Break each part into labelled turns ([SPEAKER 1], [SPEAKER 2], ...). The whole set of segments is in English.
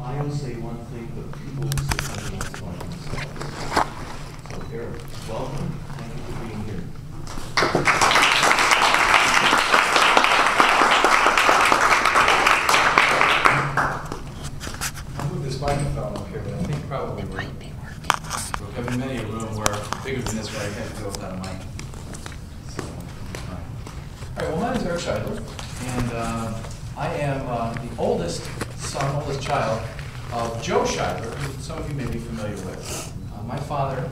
[SPEAKER 1] I will say one thing, but people will say something else about themselves. So, Eric, welcome. Thank you for being here.
[SPEAKER 2] I'll move this microphone up here, but I think probably we're having many a room where bigger than this where I had to go without a mic. So, all right, well, my name is Eric Scheidler, and I am the oldest child of Joe Scheidler, who some of you may be familiar with. My father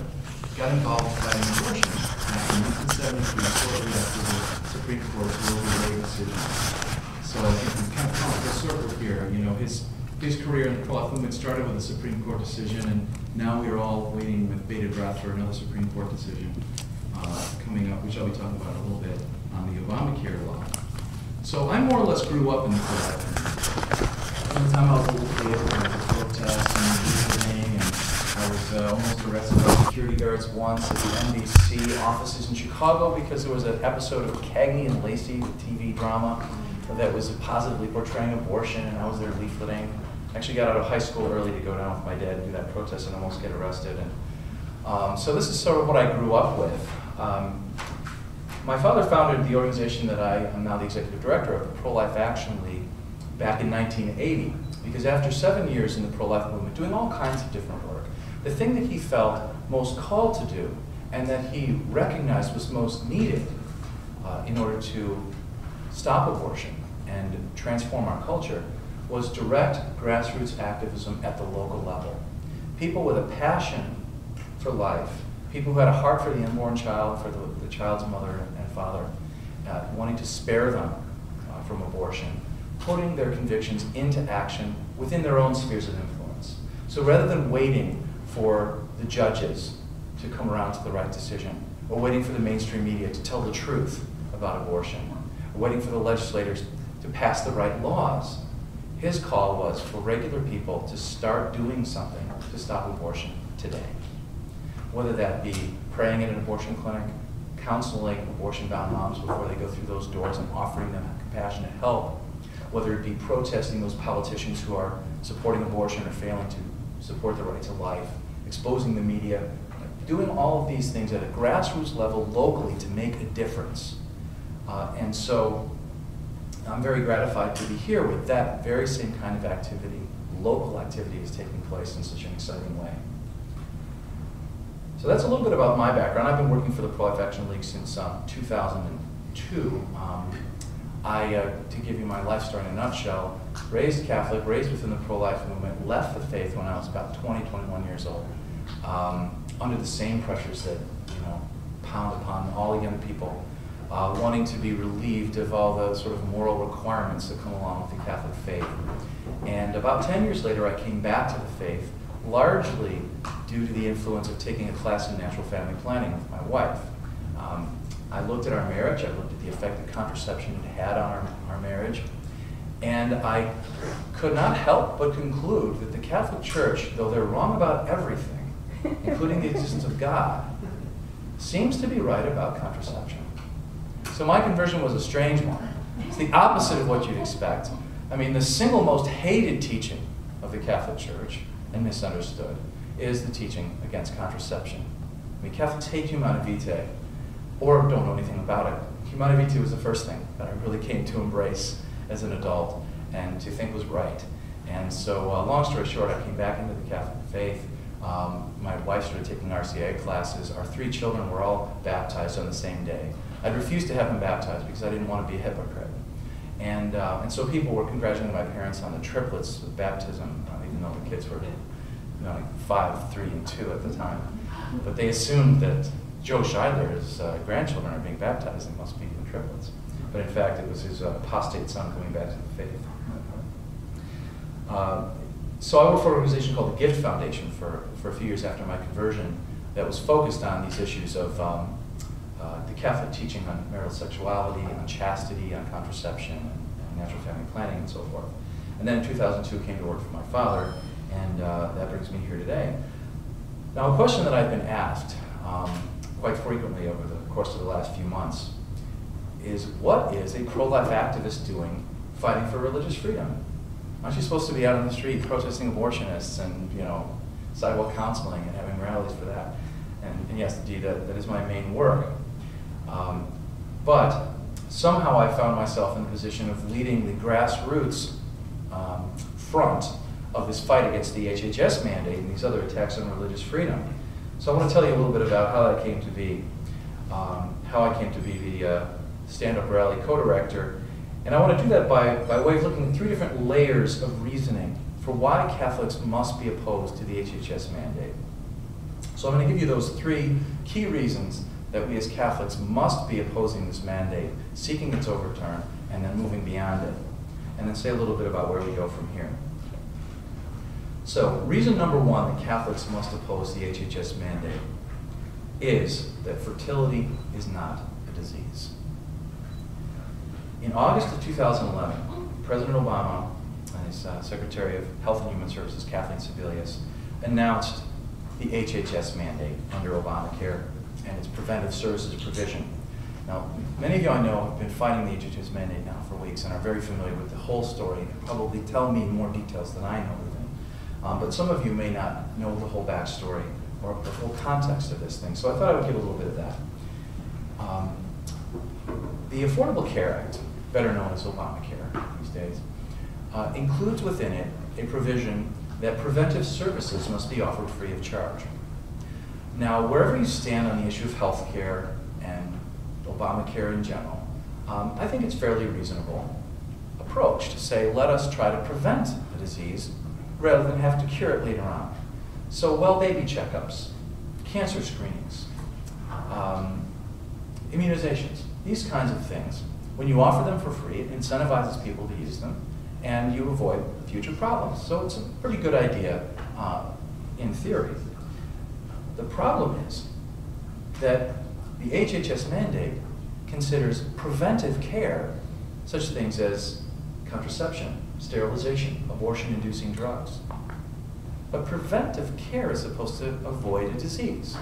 [SPEAKER 2] got involved in fighting abortion in 1973, shortly after the Supreme Court's Roe v. Wade decision. So I think we kind of come full circle here. You know, his career in the pro-life movement started with a Supreme Court decision, and now we are all waiting with bated breath for another Supreme Court decision coming up, which I'll be talking about a little bit on the Obamacare law. So I more or less grew up in the pro-life movement. From the time I was a little kid, there was a protest and everything, and I was almost arrested by security guards once at the NBC offices in Chicago because there was an episode of Cagney and Lacey, the TV drama, that was positively portraying abortion, and I was there leafleting. I actually got out of high school early to go down with my dad and do that protest and almost get arrested. And so this is sort of what I grew up with. My father founded the organization that I am now the executive director of, the Pro-Life Action League, back in 1980, because after 7 years in the pro-life movement, doing all kinds of different work, the thing that he felt most called to do and that he recognized was most needed in order to stop abortion and transform our culture was direct grassroots activism at the local level. People with a passion for life, people who had a heart for the unborn child, for the child's mother and father, wanting to spare them from abortion, putting their convictions into action within their own spheres of influence. So rather than waiting for the judges to come around to the right decision, or waiting for the mainstream media to tell the truth about abortion, or waiting for the legislators to pass the right laws, his call was for regular people to start doing something to stop abortion today. Whether that be praying at an abortion clinic, counseling abortion-bound moms before they go through those doors and offering them compassionate help, whether it be protesting those politicians who are supporting abortion or failing to support the right to life, exposing the media, doing all of these things at a grassroots level locally to make a difference. And so I'm very gratified to be here with that very same kind of activity, local activity is taking place in such an exciting way. So that's a little bit about my background. I've been working for the Pro-Life Action League since 2002. To give you my life story in a nutshell, raised Catholic, raised within the pro-life movement, left the faith when I was about 20, 21 years old, under the same pressures that pound upon all young people, wanting to be relieved of all the sort of moral requirements that come along with the Catholic faith. And about 10 years later, I came back to the faith, largely due to the influence of taking a class in natural family planning with my wife. I looked at our marriage, I looked at the effect that contraception had on our marriage, and I could not help but conclude that the Catholic Church, though they're wrong about everything, including the existence of God, seems to be right about contraception. So my conversion was a strange one. It's the opposite of what you'd expect. I mean, the single most hated teaching of the Catholic Church, and misunderstood, is the teaching against contraception. I mean, Catholics hate Humanae Vitae, or don't know anything about it. Humanae Vitae was the first thing that I really came to embrace as an adult and to think was right. And so, long story short, I came back into the Catholic faith. My wife started taking RCIA classes. Our 3 children were all baptized on the same day. I'd refused to have them baptized because I didn't want to be a hypocrite. And so people were congratulating my parents on the triplets of baptism, even though the kids were like 5, 3, and 2 at the time. But they assumed that Joe Scheidler's grandchildren are being baptized, they must be in triplets. But in fact, it was his apostate son coming back to the faith. So I worked for an organization called the Gift Foundation for a few years after my conversion that was focused on these issues of the Catholic teaching on marital sexuality, on chastity, on contraception, and natural family planning, and so forth. And then in 2002 came to work for my father, and that brings me here today. Now, a question that I've been asked quite frequently over the course of the last few months is, what is a pro-life activist doing fighting for religious freedom? Aren't you supposed to be out on the street protesting abortionists and, you know, sidewalk counseling and having rallies for that? And yes, indeed, that is my main work. But somehow I found myself in the position of leading the grassroots front of this fight against the HHS mandate and these other attacks on religious freedom. So I want to tell you a little bit about how that came to be, how I came to be the stand-up rally co-director. And I want to do that by way of looking at 3 different layers of reasoning for why Catholics must be opposed to the HHS mandate. So I'm going to give you those 3 key reasons that we as Catholics must be opposing this mandate, seeking its overturn, and then moving beyond it. And then say a little bit about where we go from here. So, reason number 1 that Catholics must oppose the HHS mandate is that fertility is not a disease. In August of 2011, President Obama and his Secretary of Health and Human Services, Kathleen Sebelius, announced the HHS mandate under Obamacare and its preventive services provision. Now, many of you I know have been fighting the HHS mandate now for weeks and are very familiar with the whole story and can probably tell me more details than I know even. But some of you may not know the whole backstory or the whole context of this thing, so I thought I would give a little bit of that. The Affordable Care Act, better known as Obamacare these days, includes within it a provision that preventive services must be offered free of charge. Now, wherever you stand on the issue of health care and Obamacare in general, I think it's a fairly reasonable approach to say, let us try to prevent the disease rather than have to cure it later on. So, well baby checkups, cancer screenings, immunizations, these kinds of things. When you offer them for free, it incentivizes people to use them, and you avoid future problems. So it's a pretty good idea in theory. The problem is that the HHS mandate considers preventive care such things as contraception, sterilization, abortion-inducing drugs. But preventive care is supposed to avoid a disease.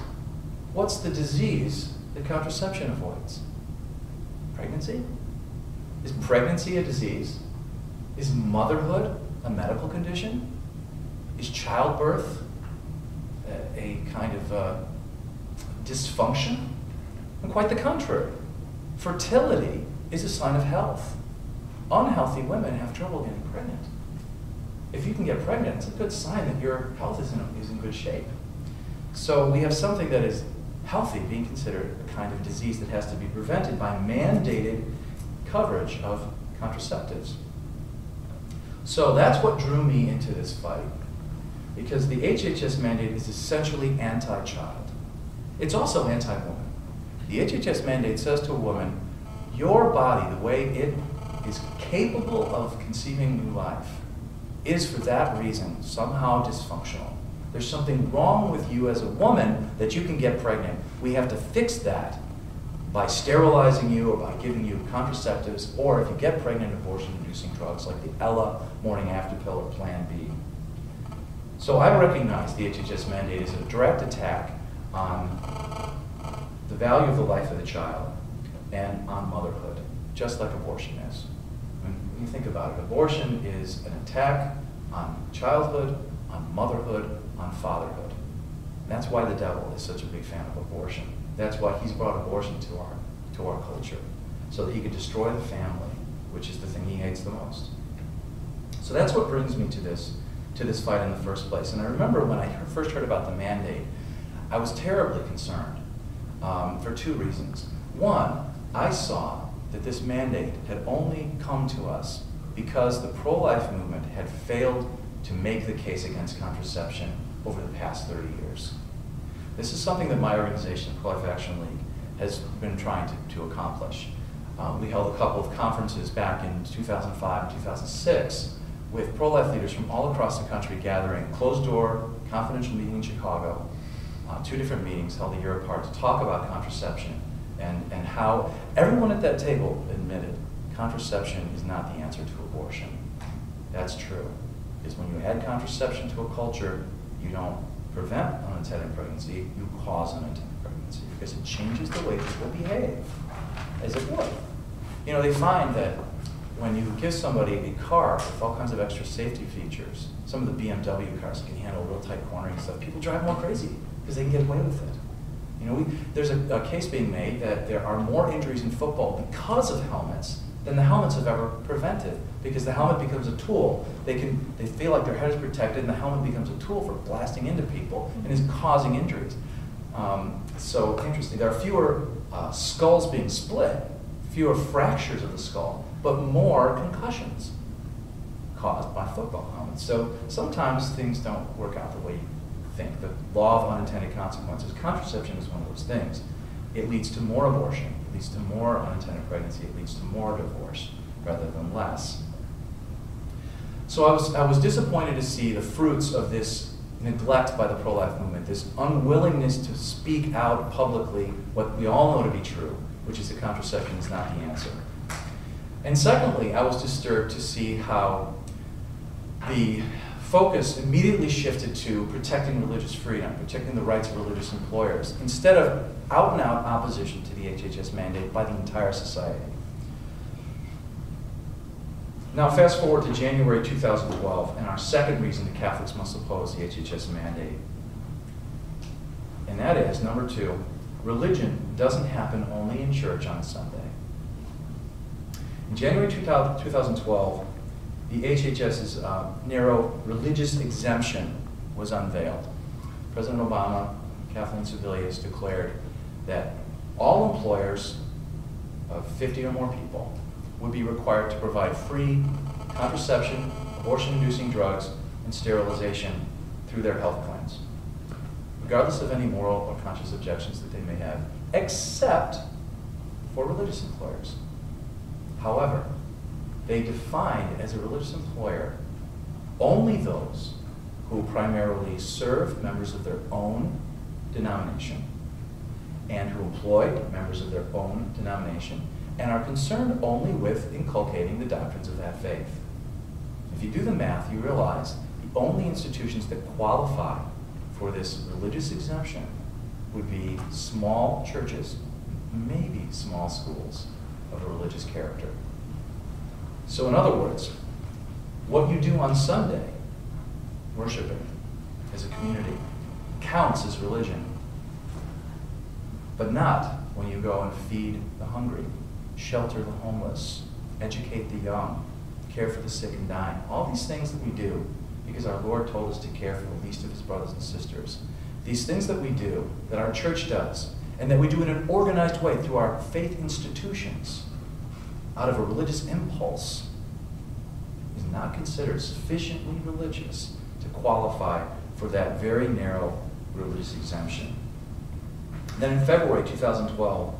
[SPEAKER 2] What's the disease that contraception avoids? Pregnancy? Is pregnancy a disease? Is motherhood a medical condition? Is childbirth a kind of dysfunction? And quite the contrary. Fertility is a sign of health. Unhealthy women have trouble getting pregnant. If you can get pregnant, it's a good sign that your health is in good shape. So we have something that is healthy being considered a kind of disease that has to be prevented by mandated coverage of contraceptives. So that's what drew me into this fight, because the HHS mandate is essentially anti-child. It's also anti-woman. The HHS mandate says to a woman, your body, the way it is capable of conceiving new life, is for that reason somehow dysfunctional. There's something wrong with you as a woman that you can get pregnant. We have to fix that by sterilizing you or by giving you contraceptives, or if you get pregnant, abortion-inducing drugs like the Ella morning after pill or Plan B. So I recognize the HHS mandate is a direct attack on the value of the life of the child and on motherhood, just like abortion is. When you think about it, abortion is an attack on childhood, on motherhood, on fatherhood. And that's why the devil is such a big fan of abortion. That's why he's brought abortion to our culture, so that he could destroy the family, which is the thing he hates the most. So that's what brings me to this fight in the first place. And I remember when I first heard about the mandate, I was terribly concerned for 2 reasons. One, I saw that this mandate had only come to us because the pro-life movement had failed to make the case against contraception over the past 30 years. This is something that my organization, the Pro-Life Action League, has been trying to accomplish. We held a couple of conferences back in 2005 and 2006 with pro-life leaders from all across the country gathering, closed-door, confidential meeting in Chicago, 2 different meetings held a year apart to talk about contraception and how everyone at that table admitted contraception is not the answer to abortion. That's true. Because when you add contraception to a culture, you don't prevent unintended pregnancy, you cause unintended pregnancy, because it changes the way people behave, as it would. You know, they find that when you give somebody a car with all kinds of extra safety features, some of the BMW cars can handle real tight cornering stuff, people drive more crazy because they can get away with it. You know, there's a case being made that there are more injuries in football because of helmets than the helmets have ever prevented, because the helmet becomes a tool. They feel like their head is protected, and the helmet becomes a tool for blasting into people and is causing injuries. So interesting. There are fewer skulls being split, fewer fractures of the skull, but more concussions caused by football helmets. So sometimes things don't work out the way you think. The law of unintended consequences. Contraception is one of those things. It leads to more abortion. It leads to more unintended pregnancy. It leads to more divorce rather than less. So I was disappointed to see the fruits of this neglect by the pro-life movement, this unwillingness to speak out publicly what we all know to be true, which is that contraception is not the answer. And secondly, I was disturbed to see how the focus immediately shifted to protecting religious freedom, protecting the rights of religious employers, instead of out-and-out opposition to the HHS mandate by the entire society. Now fast forward to January 2012, and our second reason that Catholics must oppose the HHS mandate. And that is, number two, religion doesn't happen only in church on Sunday. In January 2012, the HHS's narrow religious exemption was unveiled. President Obama, Kathleen Sebelius, declared that all employers of 50 or more people would be required to provide free contraception, abortion-inducing drugs, and sterilization through their health plans, regardless of any moral or conscious objections that they may have, except for religious employers. However, they defined as a religious employer only those who primarily serve members of their own denomination and who employ members of their own denomination and are concerned only with inculcating the doctrines of that faith. If you do the math, you realize the only institutions that qualify for this religious exemption would be small churches, maybe small schools of a religious character. So in other words, what you do on Sunday, worshiping as a community, counts as religion, but not when you go and feed the hungry, shelter the homeless, educate the young, care for the sick and dying. All these things that we do because our Lord told us to care for the least of his brothers and sisters. These things that we do, that our church does, and that we do in an organized way through our faith institutions, out of a religious impulse, is not considered sufficiently religious to qualify for that very narrow religious exemption. Then in February 2012,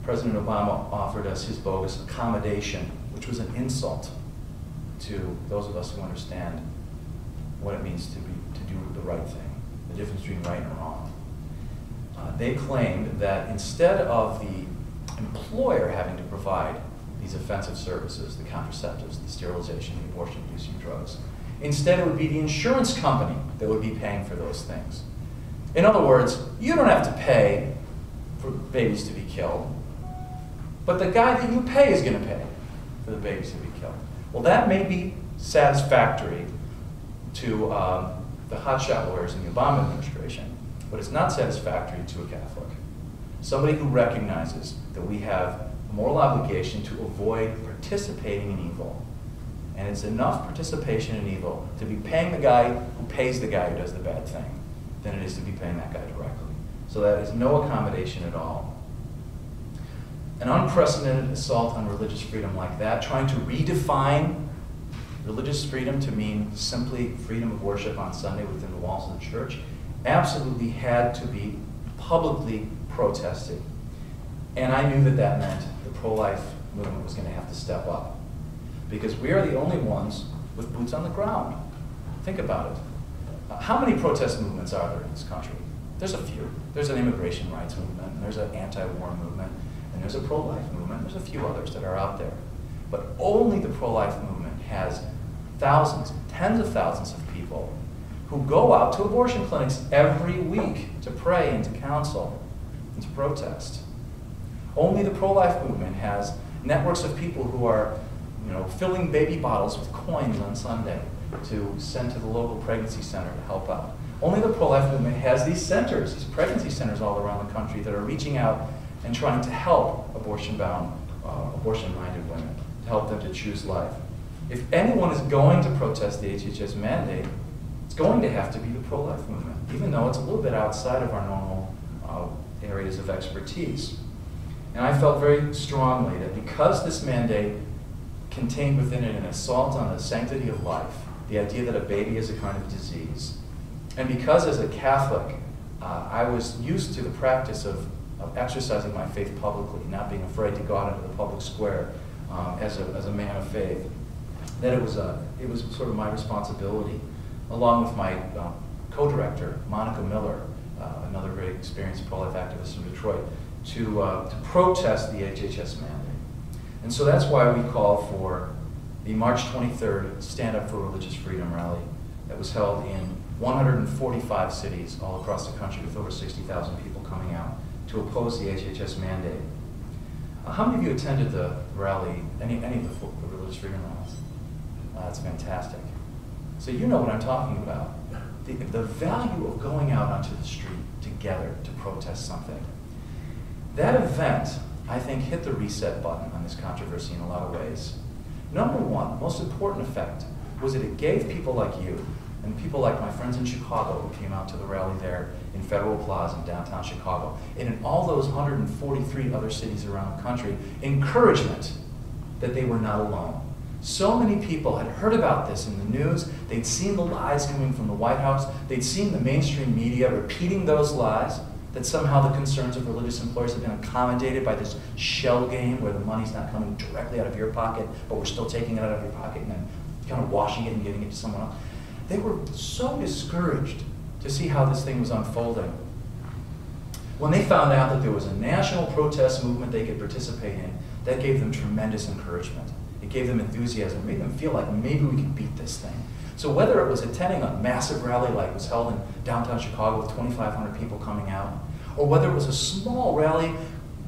[SPEAKER 2] President Obama offered us his bogus accommodation, which was an insult to those of us who understand what it means to do the right thing, the difference between right and wrong. They claimed that instead of the employer having to provide these offensive services, the contraceptives, the sterilization, the abortion-inducing drugs, instead it would be the insurance company that would be paying for those things. In other words, you don't have to pay for babies to be killed, but the guy that you pay is going to pay for the babies to be killed. Well, that may be satisfactory to the hotshot lawyers in the Obama administration, but it's not satisfactory to a Catholic. Somebody who recognizes that we have a moral obligation to avoid participating in evil. And it's enough participation in evil to be paying the guy who pays the guy who does the bad thing than it is to be paying that guy directly. So that is no accommodation at all. An unprecedented assault on religious freedom like that, trying to redefine religious freedom to mean simply freedom of worship on Sunday within the walls of the church, absolutely had to be publicly protested. And I knew that that meant the pro-life movement was going to have to step up, because we are the only ones with boots on the ground. Think about it. How many protest movements are there in this country? There's a few. There's an immigration rights movement, and there's an anti-war movement, and there's a pro-life movement, and there's a few others that are out there. But only the pro-life movement has thousands, tens of thousands of people who go out to abortion clinics every week to pray and to counsel and to protest. Only the pro-life movement has networks of people who are filling baby bottles with coins on Sunday to send to the local pregnancy center to help out. Only the pro-life movement has these centers, these pregnancy centers all around the country that are reaching out and trying to help abortion-minded women, to help them to choose life. If anyone is going to protest the HHS mandate, it's going to have to be the pro-life movement, even though it's a little bit outside of our normal areas of expertise. And I felt very strongly that because this mandate contained within it an assault on the sanctity of life, the idea that a baby is a kind of disease, and because as a Catholic, I was used to the practice of exercising my faith publicly, not being afraid to go out into the public square as a man of faith, that it was sort of my responsibility, along with my co-director, Monica Miller, another very experienced pro-life activist from Detroit, to protest the HHS mandate. And so that's why we call for the March 23rd Stand Up for Religious Freedom rally that was held in 145 cities all across the country with over 60,000 people coming out to oppose the HHS mandate. How many of you attended the rally, any of the religious freedom rallies? That's fantastic. So you know what I'm talking about. The value of going out onto the street together to protest something. That event, I think, hit the reset button on this controversy in a lot of ways. Number one, most important effect, was that it gave people like you, and people like my friends in Chicago who came out to the rally there in Federal Plaza in downtown Chicago, and in all those 143 other cities around the country, encouragement that they were not alone. So many people had heard about this in the news, they'd seen the lies coming from the White House, they'd seen the mainstream media repeating those lies, that somehow the concerns of religious employers have been accommodated by this shell game where the money's not coming directly out of your pocket, but we're still taking it out of your pocket and then kind of washing it and giving it to someone else. They were so discouraged to see how this thing was unfolding. When they found out that there was a national protest movement they could participate in, that gave them tremendous encouragement. It gave them enthusiasm, it made them feel like maybe we could beat this thing. So whether it was attending a massive rally like was held in downtown Chicago with 2,500 people coming out, or whether it was a small rally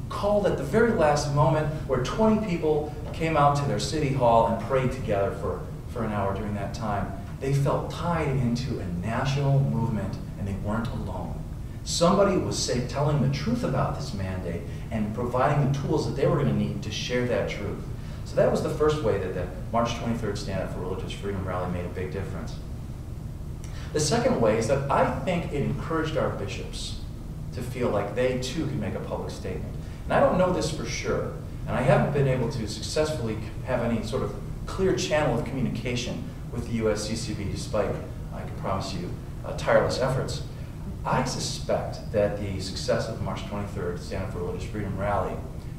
[SPEAKER 2] called at the very last moment where 20 people came out to their city hall and prayed together for an hour during that time, they felt tied into a national movement and they weren't alone. Somebody was telling the truth about this mandate and providing the tools that they were going to need to share that truth. So that was the first way that the March 23rd Stand Up for Religious Freedom rally made a big difference. The second way is that I think it encouraged our bishops to feel like they too could make a public statement. And I don't know this for sure, and I haven't been able to successfully have any sort of clear channel of communication with the USCCB despite, I can promise you, tireless efforts. I suspect that the success of the March 23rd Stand Up for Religious Freedom rally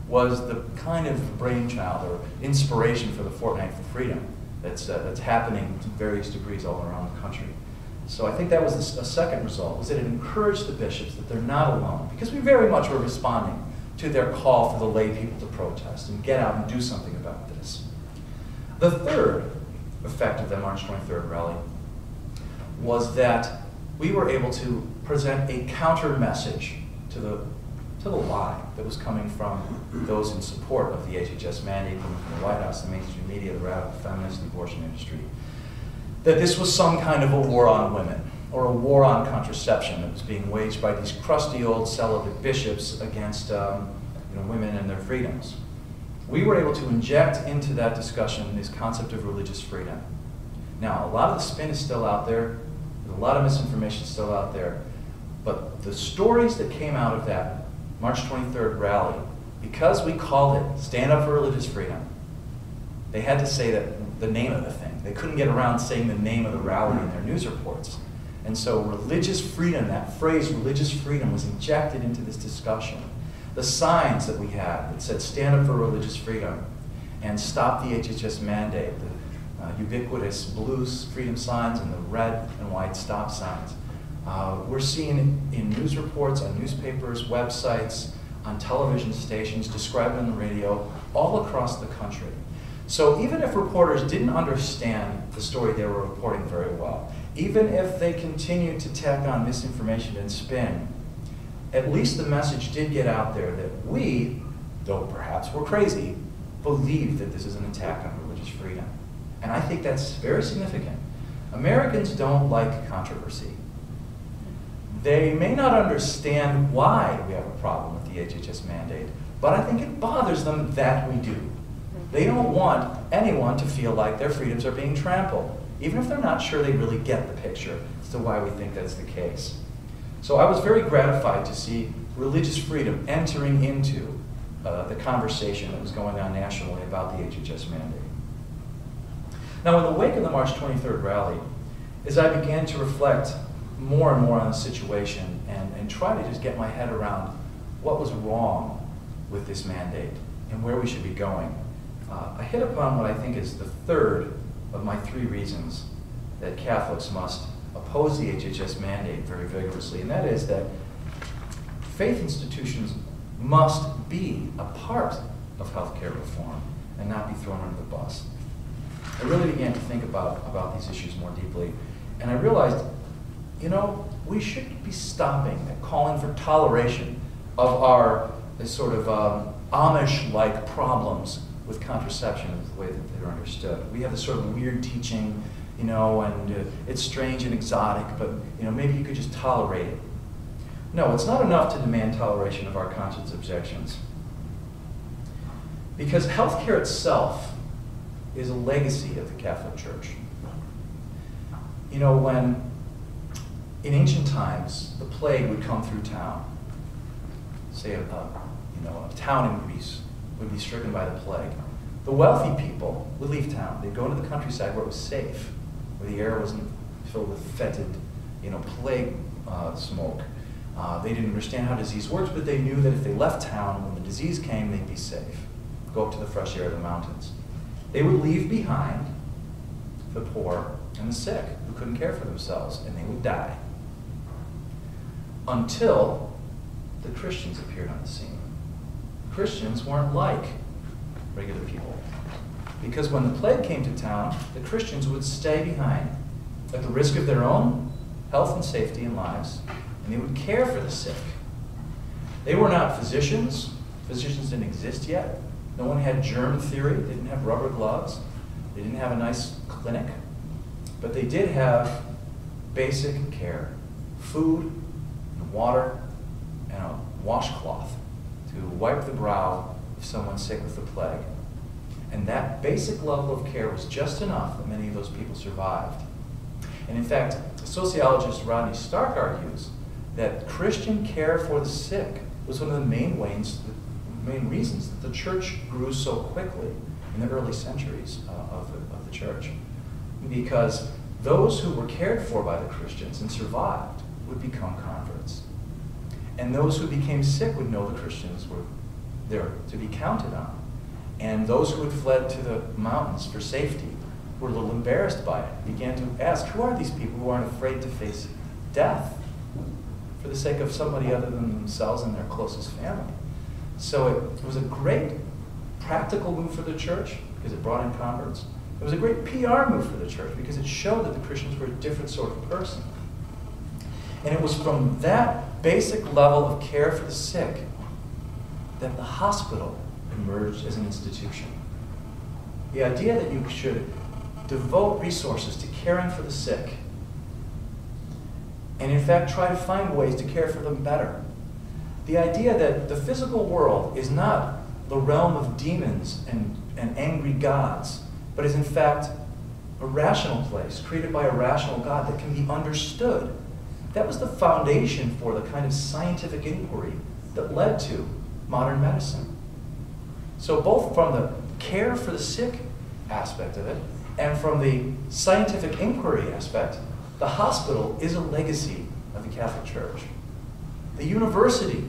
[SPEAKER 2] was the kind of brainchild or inspiration for the Fortnight for Freedom that's happening to various degrees all around the country. So I think that was a second result, was that it encouraged the bishops that they're not alone, because we very much were responding to their call for the lay people to protest and get out and do something about this. The third effect of the March 23rd rally was that we were able to present a counter message to the lie that was coming from those in support of the HHS mandate, coming from the White House, the mainstream media, the radical feminist, the abortion industry, that this was some kind of a war on women, or a war on contraception that was being waged by these crusty old celibate bishops against women and their freedoms. We were able to inject into that discussion this concept of religious freedom. Now, a lot of the spin is still out there, there's a lot of misinformation still out there, but the stories that came out of that March 23rd rally, because we called it Stand Up for Religious Freedom, they had to say that the name of the thing. They couldn't get around saying the name of the rally in their news reports. And so religious freedom, that phrase religious freedom, was injected into this discussion. The signs that we had that said Stand Up for Religious Freedom and Stop the HHS Mandate, the ubiquitous blue freedom signs and the red and white stop signs, we're seeing in news reports, on newspapers, websites, on television stations, described on the radio, all across the country. So even if reporters didn't understand the story they were reporting very well, even if they continued to tack on misinformation and spin, at least the message did get out there that we, though perhaps we're crazy, believe that this is an attack on religious religious freedom. And I think that's very significant. Americans don't like controversy. They may not understand why we have a problem with the HHS mandate, but I think it bothers them that we do. They don't want anyone to feel like their freedoms are being trampled, even if they're not sure they really get the picture as to why we think that's the case. So I was very gratified to see religious freedom entering into the conversation that was going on nationally about the HHS mandate. Now, in the wake of the March 23rd rally, as I began to reflect more and more on the situation and try to just get my head around what was wrong with this mandate and where we should be going, I hit upon what I think is the third of my 3 reasons that Catholics must oppose the HHS mandate very vigorously, and that is that faith institutions must be a part of healthcare reform and not be thrown under the bus. I really began to think about these issues more deeply, and I realized, you know, we should be stopping at calling for toleration of our sort of Amish-like problems with contraception, the way that they're understood. We have this sort of weird teaching, you know, and it's strange and exotic, but you know, maybe you could just tolerate it. No, it's not enough to demand toleration of our conscience objections, because healthcare itself is a legacy of the Catholic Church. You know, when in ancient times the plague would come through town, say a town in Greece would be stricken by the plague, the wealthy people would leave town. They'd go into the countryside where it was safe, where the air wasn't filled with fetid, plague smoke. They didn't understand how disease works, but they knew that if they left town, when the disease came, they'd be safe. Go up to the fresh air of the mountains. They would leave behind the poor and the sick who couldn't care for themselves, and they would die. Until the Christians appeared on the scene. Christians weren't like regular people, because when the plague came to town, the Christians would stay behind at the risk of their own health and safety and lives, and they would care for the sick. They were not physicians. Physicians didn't exist yet. No one had germ theory. They didn't have rubber gloves. They didn't have a nice clinic. But they did have basic care: food and water and a washcloth to wipe the brow of someone sick with the plague. And that basic level of care was just enough that many of those people survived. And in fact, sociologist Rodney Stark argues that Christian care for the sick was one of the main reasons that the church grew so quickly in the early centuries of the church. Because those who were cared for by the Christians and survived would become converts. And those who became sick would know the Christians were there to be counted on. And those who had fled to the mountains for safety were a little embarrassed by it, began to ask, who are these people who aren't afraid to face death for the sake of somebody other than themselves and their closest family? So it was a great practical move for the church because it brought in converts. It was a great PR move for the church because it showed that the Christians were a different sort of person. And it was from that basic level of care for the sick that the hospital emerged as an institution. The idea that you should devote resources to caring for the sick, and in fact try to find ways to care for them better. The idea that the physical world is not the realm of demons and angry gods, but is in fact a rational place created by a rational God that can be understood. That was the foundation for the kind of scientific inquiry that led to modern medicine. So both from the care for the sick aspect of it and from the scientific inquiry aspect, the hospital is a legacy of the Catholic Church. The university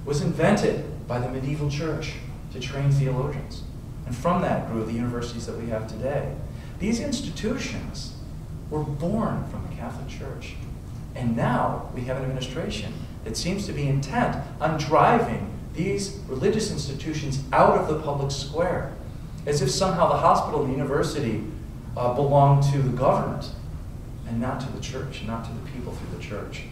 [SPEAKER 2] was invented by the medieval church to train theologians. And from that grew the universities that we have today. These institutions were born from the Catholic Church. And now we have an administration that seems to be intent on driving these religious institutions out of the public square, as if somehow the hospital and the university belong to the government and not to the church, not to the people through the church.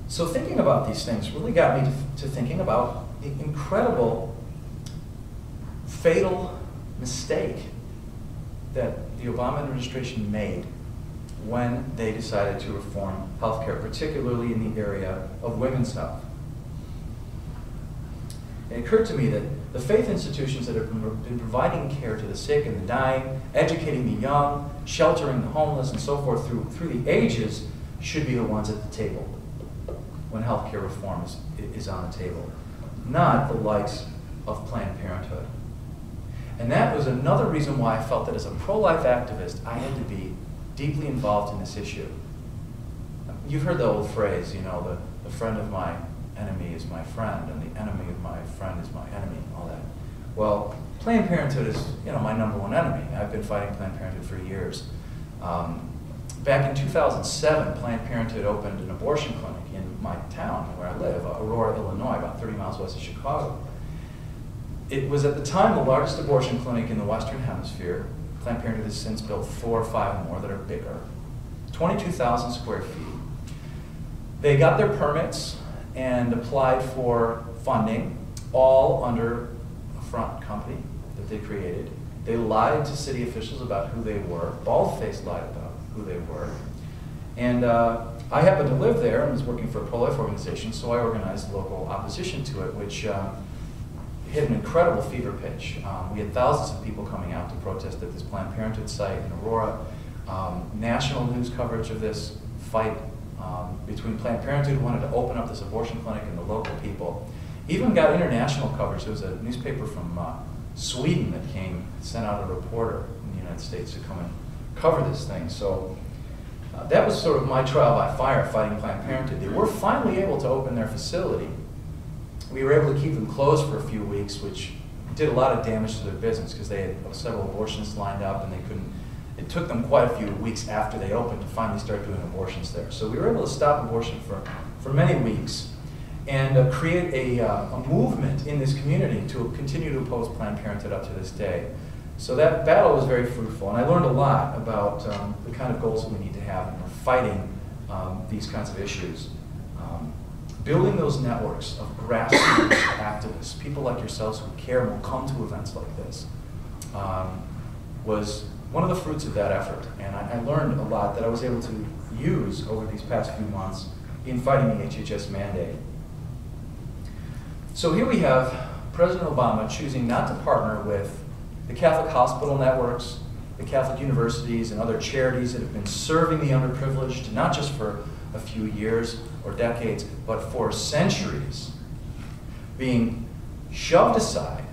[SPEAKER 2] So thinking about these things really got me to thinking about the incredible, fatal mistake that the Obama administration made when they decided to reform healthcare, particularly in the area of women's health. It occurred to me that the faith institutions that have been providing care to the sick and the dying, educating the young, sheltering the homeless, and so forth through the ages should be the ones at the table when healthcare reform is on the table, not the likes of Planned Parenthood. And that was another reason why I felt that as a pro-life activist, I had to be deeply involved in this issue. You've heard the old phrase, you know, the friend of my enemy is my friend, and the enemy of my friend is my enemy, and all that. Well, Planned Parenthood is, you know, my #1 enemy. I've been fighting Planned Parenthood for years. Back in 2007, Planned Parenthood opened an abortion clinic in my town where I live, Aurora, Illinois, about 30 miles west of Chicago. It was at the time the largest abortion clinic in the Western Hemisphere. Planned Parenthood has since built 4 or 5 more that are bigger. 22,000 square feet. They got their permits and applied for funding, all under a front company that they created. They lied to city officials about who they were, bald-faced lied about who they were. And I happened to live there and was working for a pro-life organization, so I organized local opposition to it, which hit an incredible fever pitch. We had thousands of people coming out to protest at this Planned Parenthood site in Aurora. National news coverage of this fight between Planned Parenthood, who wanted to open up this abortion clinic, and the local people. Even got international coverage. There was a newspaper from Sweden that sent out a reporter in the United States to come and cover this thing. So that was sort of my trial by fire fighting Planned Parenthood. They were finally able to open their facility. We were able to keep them closed for a few weeks, which did a lot of damage to their business because they had several abortionists lined up and they couldn't. It took them quite a few weeks after they opened to finally start doing abortions there. So we were able to stop abortion for many weeks and create a movement in this community to continue to oppose Planned Parenthood up to this day. So that battle was very fruitful, and I learned a lot about the kind of goals that we need to have when we're fighting these kinds of issues. Building those networks of grassroots activists, people like yourselves who care and will come to events like this, was one of the fruits of that effort. And I learned a lot that I was able to use over these past few months in fighting the HHS mandate. So here we have President Obama choosing not to partner with the Catholic hospital networks, the Catholic universities, and other charities that have been serving the underprivileged, not just for a few years or decades, but for centuries, being shoved aside,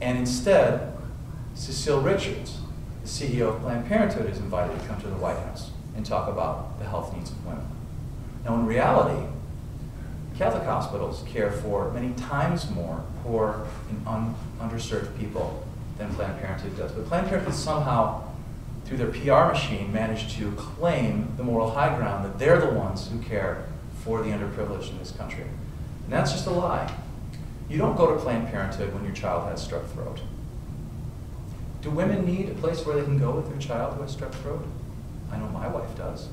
[SPEAKER 2] and instead, Cecile Richards, the CEO of Planned Parenthood, is invited to come to the White House and talk about the health needs of women. Now, in reality, Catholic hospitals care for many times more poor and underserved people than Planned Parenthood does. But Planned Parenthood somehow, through their PR machine, managed to claim the moral high ground that they're the ones who care for the underprivileged in this country. And that's just a lie. You don't go to Planned Parenthood when your child has strep throat. Do women need a place where they can go with their child who has strep throat? I know my wife does.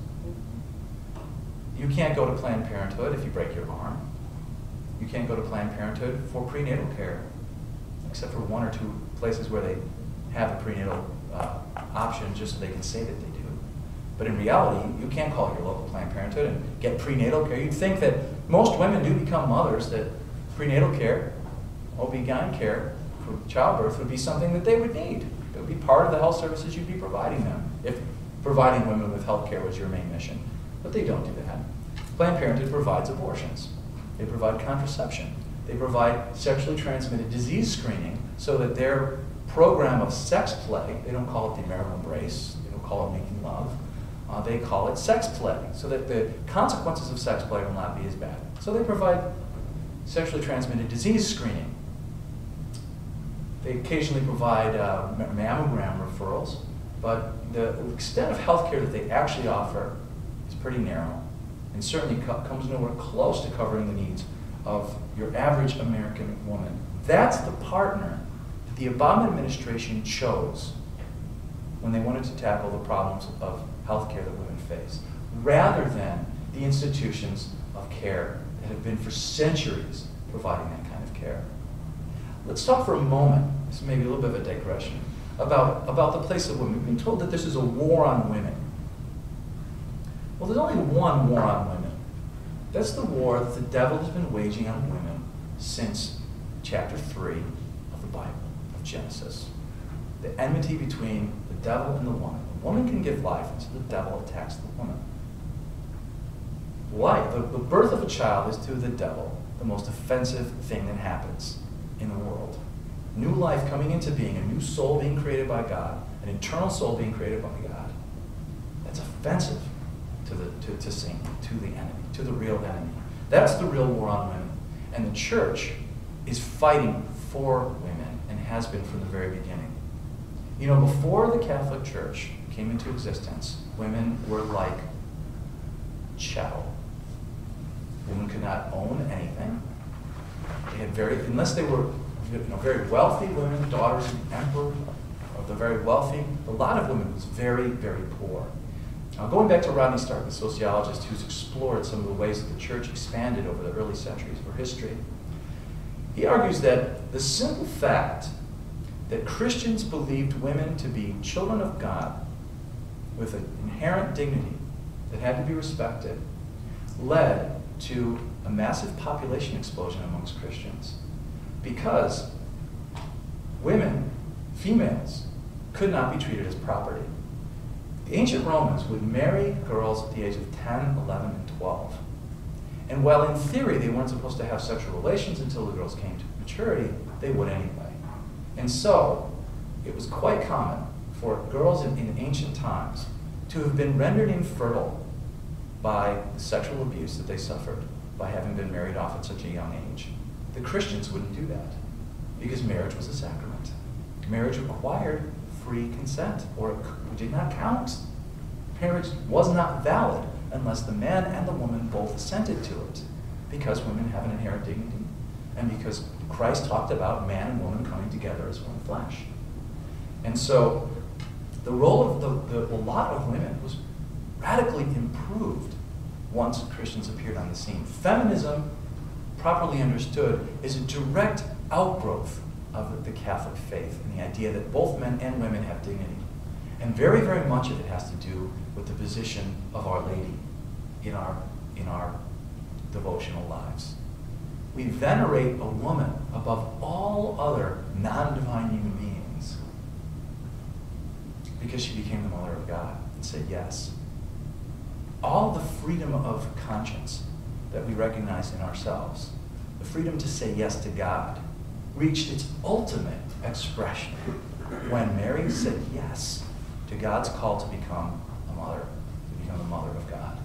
[SPEAKER 2] You can't go to Planned Parenthood if you break your arm. You can't go to Planned Parenthood for prenatal care, except for 1 or 2 places where they have a prenatal option just so they can say that they do. But in reality, you can't call your local Planned Parenthood and get prenatal care. You'd think that most women do become mothers, that prenatal care, OB-GYN care for childbirth would be something that they would need. It would be part of the health services you'd be providing them if providing women with health care was your main mission. But they don't do that. Planned Parenthood provides abortions. They provide contraception. They provide sexually transmitted disease screening so that their program of sex play, they don't call it the marital embrace, they don't call it making love, they call it sex play, so that the consequences of sex play will not be as bad. So they provide sexually transmitted disease screening. They occasionally provide mammogram referrals, but the extent of health care that they actually offer is pretty narrow, and certainly comes nowhere close to covering the needs of your average American woman. That's the partner that the Obama administration chose when they wanted to tackle the problems of health care that women face, rather than the institutions of care that have been for centuries providing that kind of care. Let's talk for a moment, this may be a little bit of a digression, about the place of women. We've been told that this is a war on women. Well, there's only one war on women. That's the war that the devil has been waging on women since chapter 3 of the Bible, of Genesis. The enmity between the devil and the woman. The woman can give life, and so the devil attacks the woman. Life, the birth of a child is to the devil the most offensive thing that happens in the world. New life coming into being, a new soul being created by God, an eternal soul being created by God. That's offensive to Satan, to the enemy, to the real enemy. That's the real war on women. And the church is fighting for women and has been from the very beginning. You know, before the Catholic Church came into existence, women were like chattel. Women could not own anything. They had unless they were very wealthy women, daughters of the emperor, of the very wealthy. A lot of women was very, very poor. Now, going back to Rodney Stark, the sociologist who's explored some of the ways that the church expanded over the early centuries of our history, he argues that the simple fact that Christians believed women to be children of God with an inherent dignity that had to be respected led to a massive population explosion amongst Christians, because women, females, could not be treated as property. The ancient Romans would marry girls at the age of 10, 11, and 12. And while in theory they weren't supposed to have sexual relations until the girls came to maturity, they would anyway. And so it was quite common for girls in ancient times to have been rendered infertile by the sexual abuse that they suffered by having been married off at such a young age. The Christians wouldn't do that because marriage was a sacrament. Marriage required free consent, or it did not count. Marriage was not valid unless the man and the woman both assented to it, because women have an inherent dignity, and because Christ talked about man and woman coming together as one flesh. And so the role of the lot of women was radically improved once Christians appeared on the scene. Feminism, properly understood, is a direct outgrowth of the Catholic faith and the idea that both men and women have dignity. And very, very much of it has to do with the position of Our Lady in our devotional lives. We venerate a woman above all other non-divine human beings because she became the mother of God and said yes. All the freedom of conscience that we recognize in ourselves, the freedom to say yes to God, reached its ultimate expression when Mary said yes to God's call to become a mother, to become the mother of God.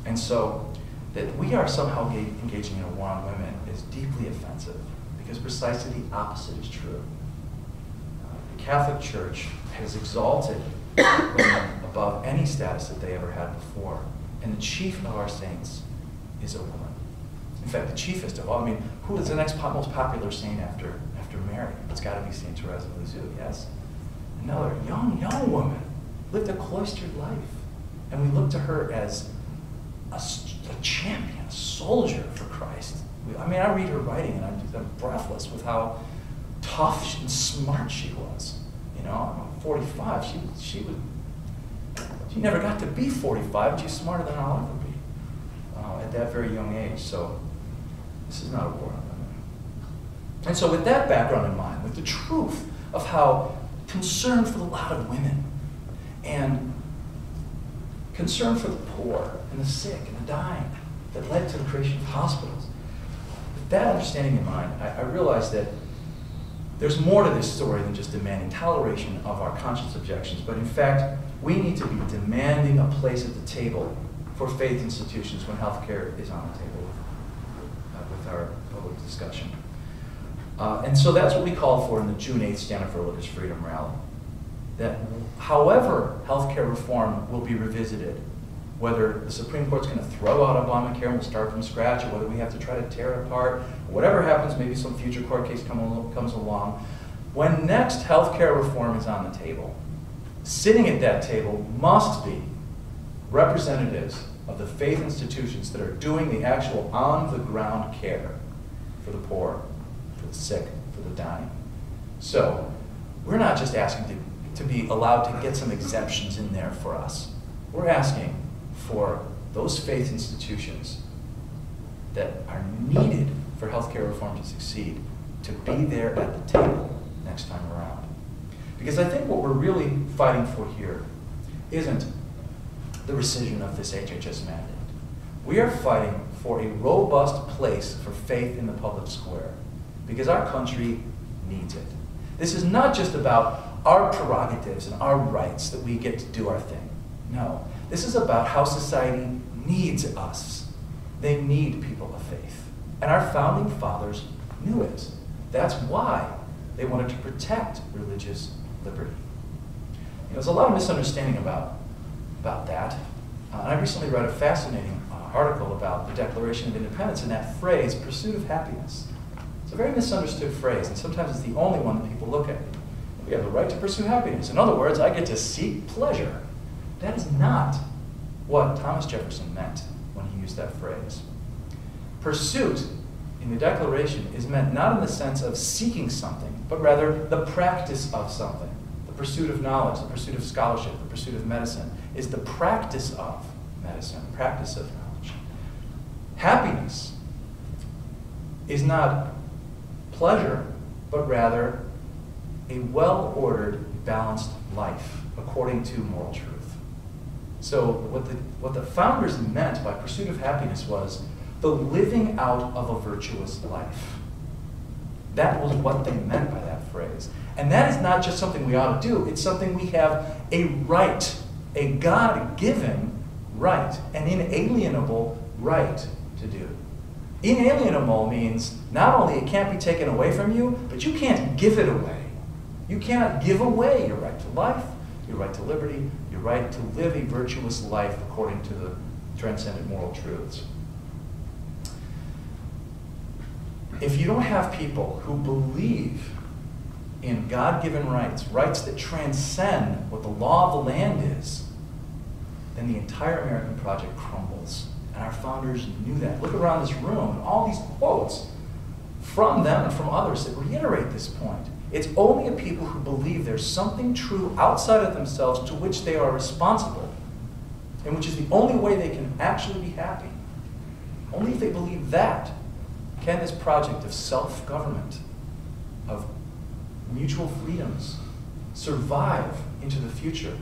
[SPEAKER 2] And so that we are somehow engaging in a war on women is deeply offensive, because precisely the opposite is true. The Catholic Church has exalted women above any status that they ever had before. And the chief of our saints is a woman. In fact, the chiefest of all. I mean, who is the next most popular saint after Mary? It's got to be Saint Teresa of Lisieux, yes? Another young woman, lived a cloistered life. And we look to her as a champion, a soldier for Christ. I mean, I read her writing and I'm breathless with how tough and smart she was. You know, I'm 45. She never got to be 45, and she's smarter than I'll ever be at that very young age. So this is not a war on women. And so with that background in mind, with the truth of how concern for the lot of women and concern for the poor and the sick and the dying that led to the creation of hospitals, with that understanding in mind, I realized that there's more to this story than just demanding toleration of our conscience objections, but in fact, we need to be demanding a place at the table for faith institutions when healthcare is on the table with our public discussion. And so that's what we called for in the June 8th Stand Up for Religious Freedom rally. That however healthcare reform will be revisited, whether the Supreme Court's going to throw out Obamacare and we'll start from scratch, or whether we have to try to tear it apart, whatever happens, maybe some future court case comes along, when next healthcare reform is on the table, sitting at that table must be representatives of the faith institutions that are doing the actual on-the-ground care for the poor, for the sick, for the dying. So, we're not just asking to be allowed to get some exemptions in there for us. We're asking for those faith institutions that are needed for healthcare reform to succeed to be there at the table next time around. Because I think what we're really fighting for here isn't the rescission of this HHS mandate. We are fighting for a robust place for faith in the public square, because our country needs it. This is not just about our prerogatives and our rights that we get to do our thing. No, this is about how society needs us. They need people of faith. And our founding fathers knew it. That's why they wanted to protect religious liberty. There's a lot of misunderstanding about that. I recently read a fascinating article about the Declaration of Independence and that phrase, pursuit of happiness. It's a very misunderstood phrase, and sometimes it's the only one that people look at. We have the right to pursue happiness. In other words, I get to seek pleasure. That is not what Thomas Jefferson meant when he used that phrase. Pursuit in the Declaration is meant not in the sense of seeking something, but rather the practice of something. The pursuit of knowledge, the pursuit of scholarship, the pursuit of medicine is the practice of medicine, practice of knowledge. Happiness is not pleasure, but rather a well-ordered, balanced life according to moral truth. So what the founders meant by pursuit of happiness was the living out of a virtuous life. That was what they meant by that phrase. And that is not just something we ought to do, it's something we have a right, a God-given right, an inalienable right to do. Inalienable means not only it can't be taken away from you, but you can't give it away. You cannot give away your right to life, your right to liberty, your right to live a virtuous life according to the transcendent moral truths. If you don't have people who believe in God-given rights, rights that transcend what the law of the land is, then the entire American project crumbles. And our founders knew that. Look around this room, and all these quotes from them and from others that reiterate this point. It's only a people who believe there's something true outside of themselves to which they are responsible, and which is the only way they can actually be happy. Only if they believe that can this project of self-government, of mutual freedoms, survive into the future.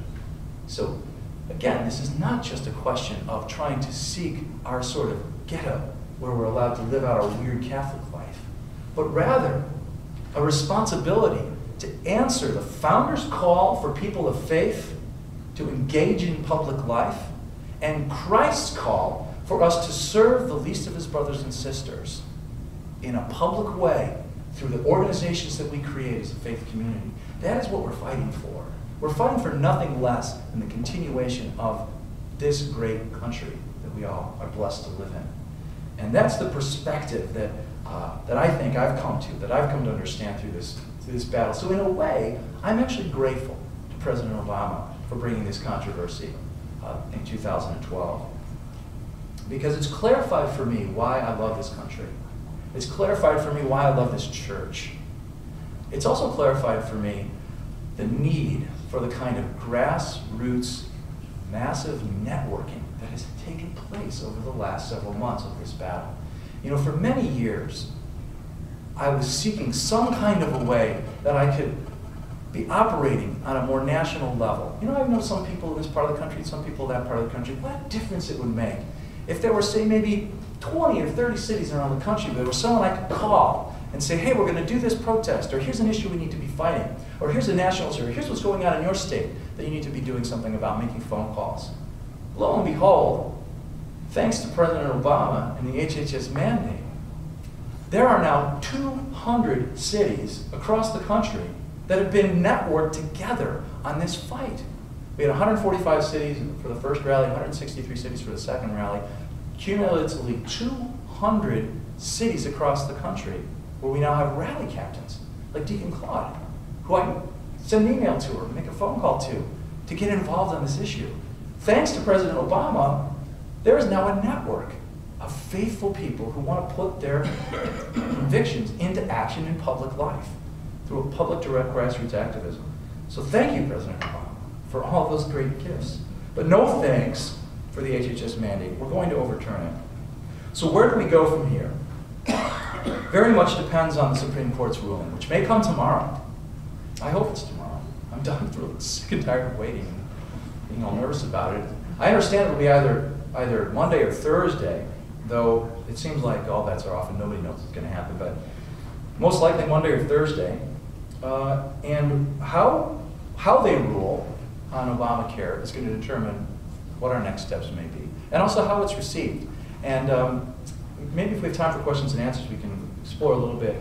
[SPEAKER 2] So again, this is not just a question of trying to seek our sort of ghetto where we're allowed to live out our weird Catholic life, but rather a responsibility to answer the founders' call for people of faith to engage in public life and Christ's call for us to serve the least of his brothers and sisters in a public way through the organizations that we create as a faith community. That is what we're fighting for. We're fighting for nothing less than the continuation of this great country that we all are blessed to live in. And that's the perspective that I think I've come to understand through this battle. So in a way, I'm actually grateful to President Obama for bringing this controversy in 2012. Because it's clarified for me why I love this country. It's clarified for me why I love this church. It's also clarified for me the need for the kind of grassroots, massive networking that has taken place over the last several months of this battle. You know, for many years, I was seeking some kind of a way that I could be operating on a more national level. You know, I know some people in this part of the country, some people in that part of the country, what a difference it would make if there were, say, maybe 20 or 30 cities around the country where there was someone I could call and say, hey, we're going to do this protest, or here's an issue we need to be fighting, or here's a national issue, or here's what's going on in your state that you need to be doing something about, making phone calls. Lo and behold, thanks to President Obama and the HHS mandate, there are now 200 cities across the country that have been networked together on this fight. We had 145 cities for the first rally, 163 cities for the second rally, cumulatively 200 cities across the country where we now have rally captains, like Deacon Claude, who I can send an email to or make a phone call to get involved on this issue. Thanks to President Obama, there is now a network of faithful people who want to put their convictions into action in public life.
[SPEAKER 3] through a public direct grassroots activism. So thank you, President Obama, for all those great gifts. But no thanks for the HHS mandate. We're going to overturn it. So where do we go from here? Very much depends on the Supreme Court's ruling, which may come tomorrow. I hope it's tomorrow. I'm done for sick and tired of waiting and being all nervous about it. I understand it'll be either Monday or Thursday, though it seems like all bets are off and nobody knows what's going to happen, but most likely Monday or Thursday. And how they rule on Obamacare is going to determine what our next steps may be, and also how it's received. And maybe if we have time for questions and answers, we can explore a little bit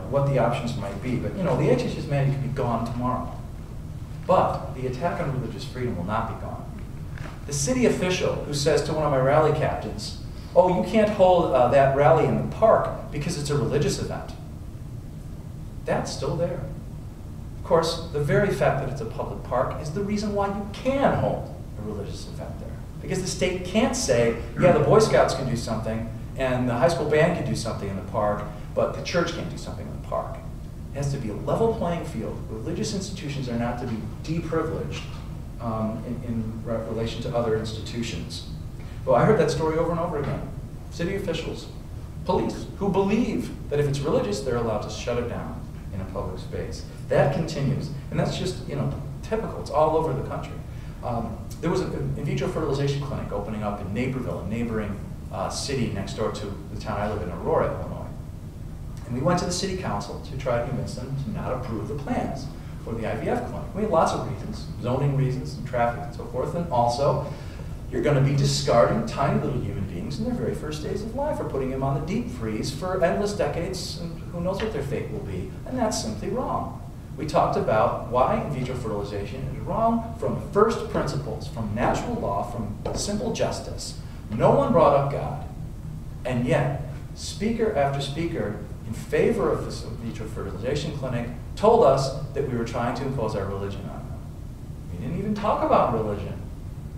[SPEAKER 3] what the options might be. But you know, the HHS mandate could be gone tomorrow, but the attack on religious freedom will not be gone. The city official who says to one of my rally captains, "Oh, you can't hold that rally in the park because it's a religious event," that's still there. Of course, the very fact that it's a public park is the reason why you can hold a religious event there. Because the state can't say, yeah, the Boy Scouts can do something, and the high school band can do something in the park, but the church can't do something in the park. It has to be a level playing field. Religious institutions are not to be deprivileged in relation to other institutions. Well, I heard that story over and over again. City officials, police, who believe that if it's religious, they're allowed to shut it down in a public space. That continues, and that's just, you know, typical. It's all over the country. There was an in vitro fertilization clinic opening up in Naperville, a neighboring city next door to the town I live in, Aurora, Illinois. And we went to the city council to try to convince them to not approve the plans for the IVF clinic. We had lots of reasons, zoning reasons, and traffic and so forth, and also you're going to be discarding tiny little human beings in their very first days of life, or putting them on the deep freeze for endless decades, and who knows what their fate will be, and that's simply wrong. We talked about why in vitro fertilization is wrong from first principles, from natural law, from simple justice. No one brought up God, and yet speaker after speaker in favor of this in vitro fertilization clinic told us that we were trying to impose our religion on them. We didn't even talk about religion,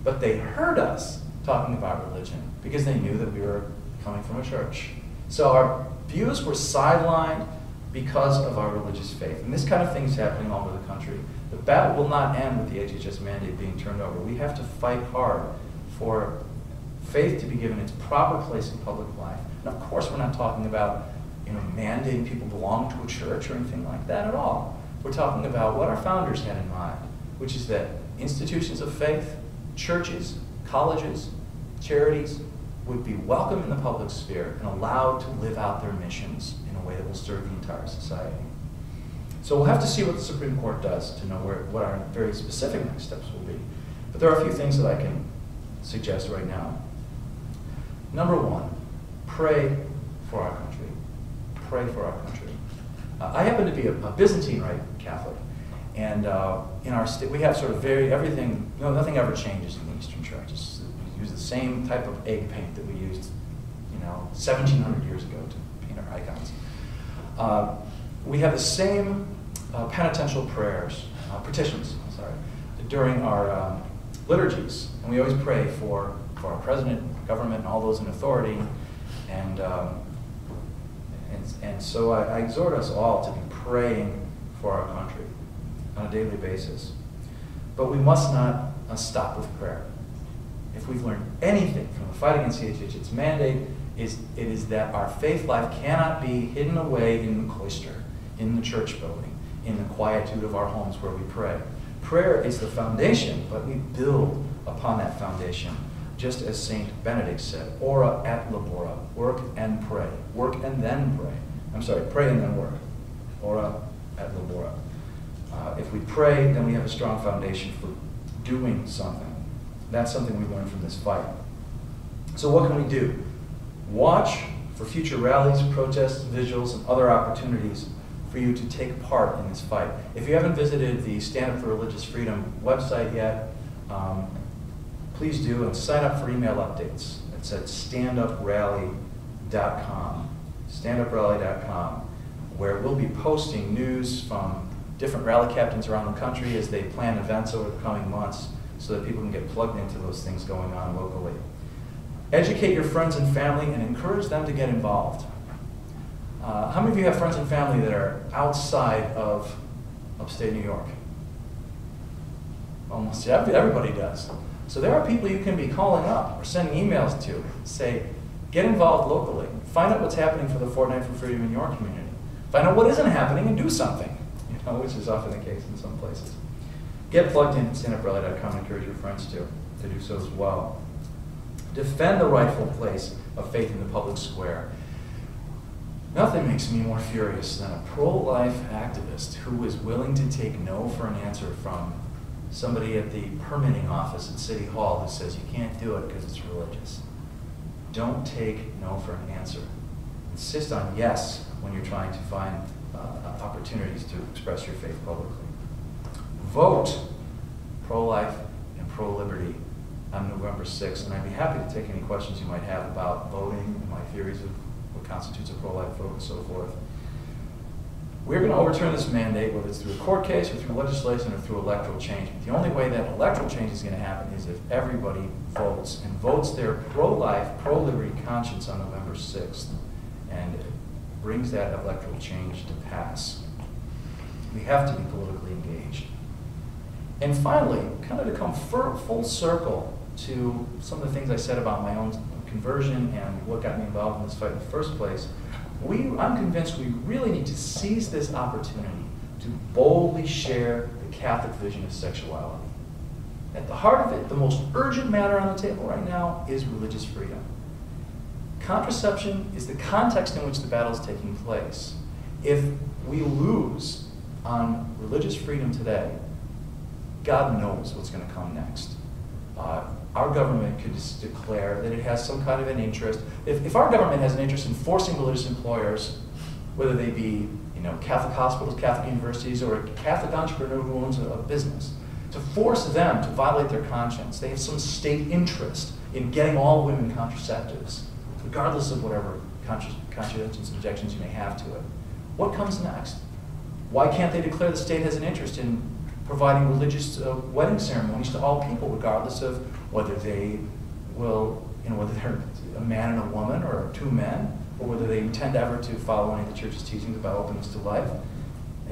[SPEAKER 3] but they heard us talking about religion because they knew that we were coming from a church. So our views were sidelined because of our religious faith. And this kind of thing is happening all over the country. The battle will not end with the HHS mandate being turned over. We have to fight hard for faith to be given its proper place in public life. And of course, we're not talking about, you know, mandating people belong to a church or anything like that at all. We're talking about what our founders had in mind, which is that institutions of faith, churches, colleges, charities would be welcome in the public sphere and allowed to live out their missions in a way that will serve the entire society. So we'll have to see what the Supreme Court does to know what our very specific next steps will be. But there are a few things that I can suggest right now. Number one, pray for our country. Pray for our country. I happen to be a Byzantine Rite Catholic, and in our state we have sort of everything. You know, nothing ever changes in the Eastern churches. We use the same type of egg paint that we used, you know, 1,700 years ago to paint our icons. We have the same penitential prayers, petitions, during our liturgies, and we always pray for our president, government, and all those in authority, and so I exhort us all to be praying for our country on a daily basis. But we must not stop with prayer. If we've learned anything from the fight against the HHS mandate, it is that our faith life cannot be hidden away in the cloister, in the church building, in the quietude of our homes where we pray. Prayer is the foundation, but we build upon that foundation. Just as Saint Benedict said, ora et labora, work and pray, work and then pray. I'm sorry, pray and then work, ora et labora. If we pray, then we have a strong foundation for doing something. That's something we learned from this fight. So what can we do? Watch for future rallies, protests, vigils, and other opportunities for you to take part in this fight. If you haven't visited the Stand Up for Religious Freedom website yet, please do, and sign up for email updates. It's at standuprally.com, standuprally.com, where we'll be posting news from different rally captains around the country as they plan events over the coming months so that people can get plugged into those things going on locally. Educate your friends and family and encourage them to get involved. How many of you have friends and family that are outside of upstate New York? Almost everybody does. So there are people you can be calling up or sending emails to, say, get involved locally. Find out what's happening for the Fortnight for Freedom in your community. Find out what isn't happening and do something, which is often the case in some places. Get plugged in at standuprally.com and encourage your friends to do so as well. Defend the rightful place of faith in the public square. Nothing makes me more furious than a pro-life activist who is willing to take no for an answer from somebody at the permitting office at City Hall who says you can't do it because it's religious. Don't take no for an answer. Insist on yes when you're trying to find opportunities to express your faith publicly. Vote pro-life and pro-liberty on November 6th, and I'd be happy to take any questions you might have about voting and my theories of what constitutes a pro-life vote and so forth. We're going to overturn this mandate, whether it's through a court case or through legislation or through electoral change. The only way that electoral change is going to happen is if everybody votes and votes their pro-life, pro-liberty conscience on November 6th and brings that electoral change to pass. We have to be politically engaged. And finally, kind of to come full circle to some of the things I said about my own conversion and what got me involved in this fight in the first place, I'm convinced we really need to seize this opportunity to boldly share the Catholic vision of sexuality. At the heart of it, the most urgent matter on the table right now is religious freedom. Contraception is the context in which the battle is taking place. If we lose on religious freedom today, God knows what's going to come next. Our government could just declare that it has some kind of an interest. If our government has an interest in forcing religious employers, whether they be Catholic hospitals, Catholic universities, or a Catholic entrepreneur who owns a business, to force them to violate their conscience, they have some state interest in getting all women contraceptives, regardless of whatever conscientious objections you may have to it. What comes next? Why can't they declare the state has an interest in providing religious wedding ceremonies to all people, regardless of whether they will, whether they're a man and a woman or two men, or whether they intend ever to follow any of the church's teachings about openness to life?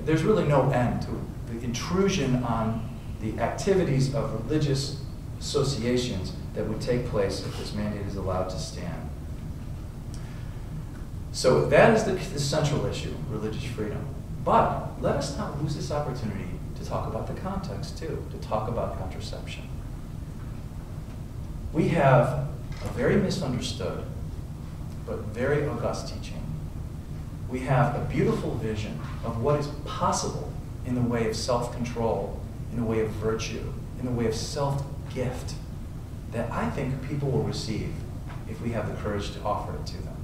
[SPEAKER 3] There's really no end to the intrusion on the activities of religious associations that would take place if this mandate is allowed to stand. So that is the central issue, religious freedom. But let us not lose this opportunity to talk about the context too, to talk about contraception. We have a very misunderstood, but very august teaching. We have a beautiful vision of what is possible in the way of self-control, in the way of virtue, in the way of self-gift, that I think people will receive if we have the courage to offer it to them.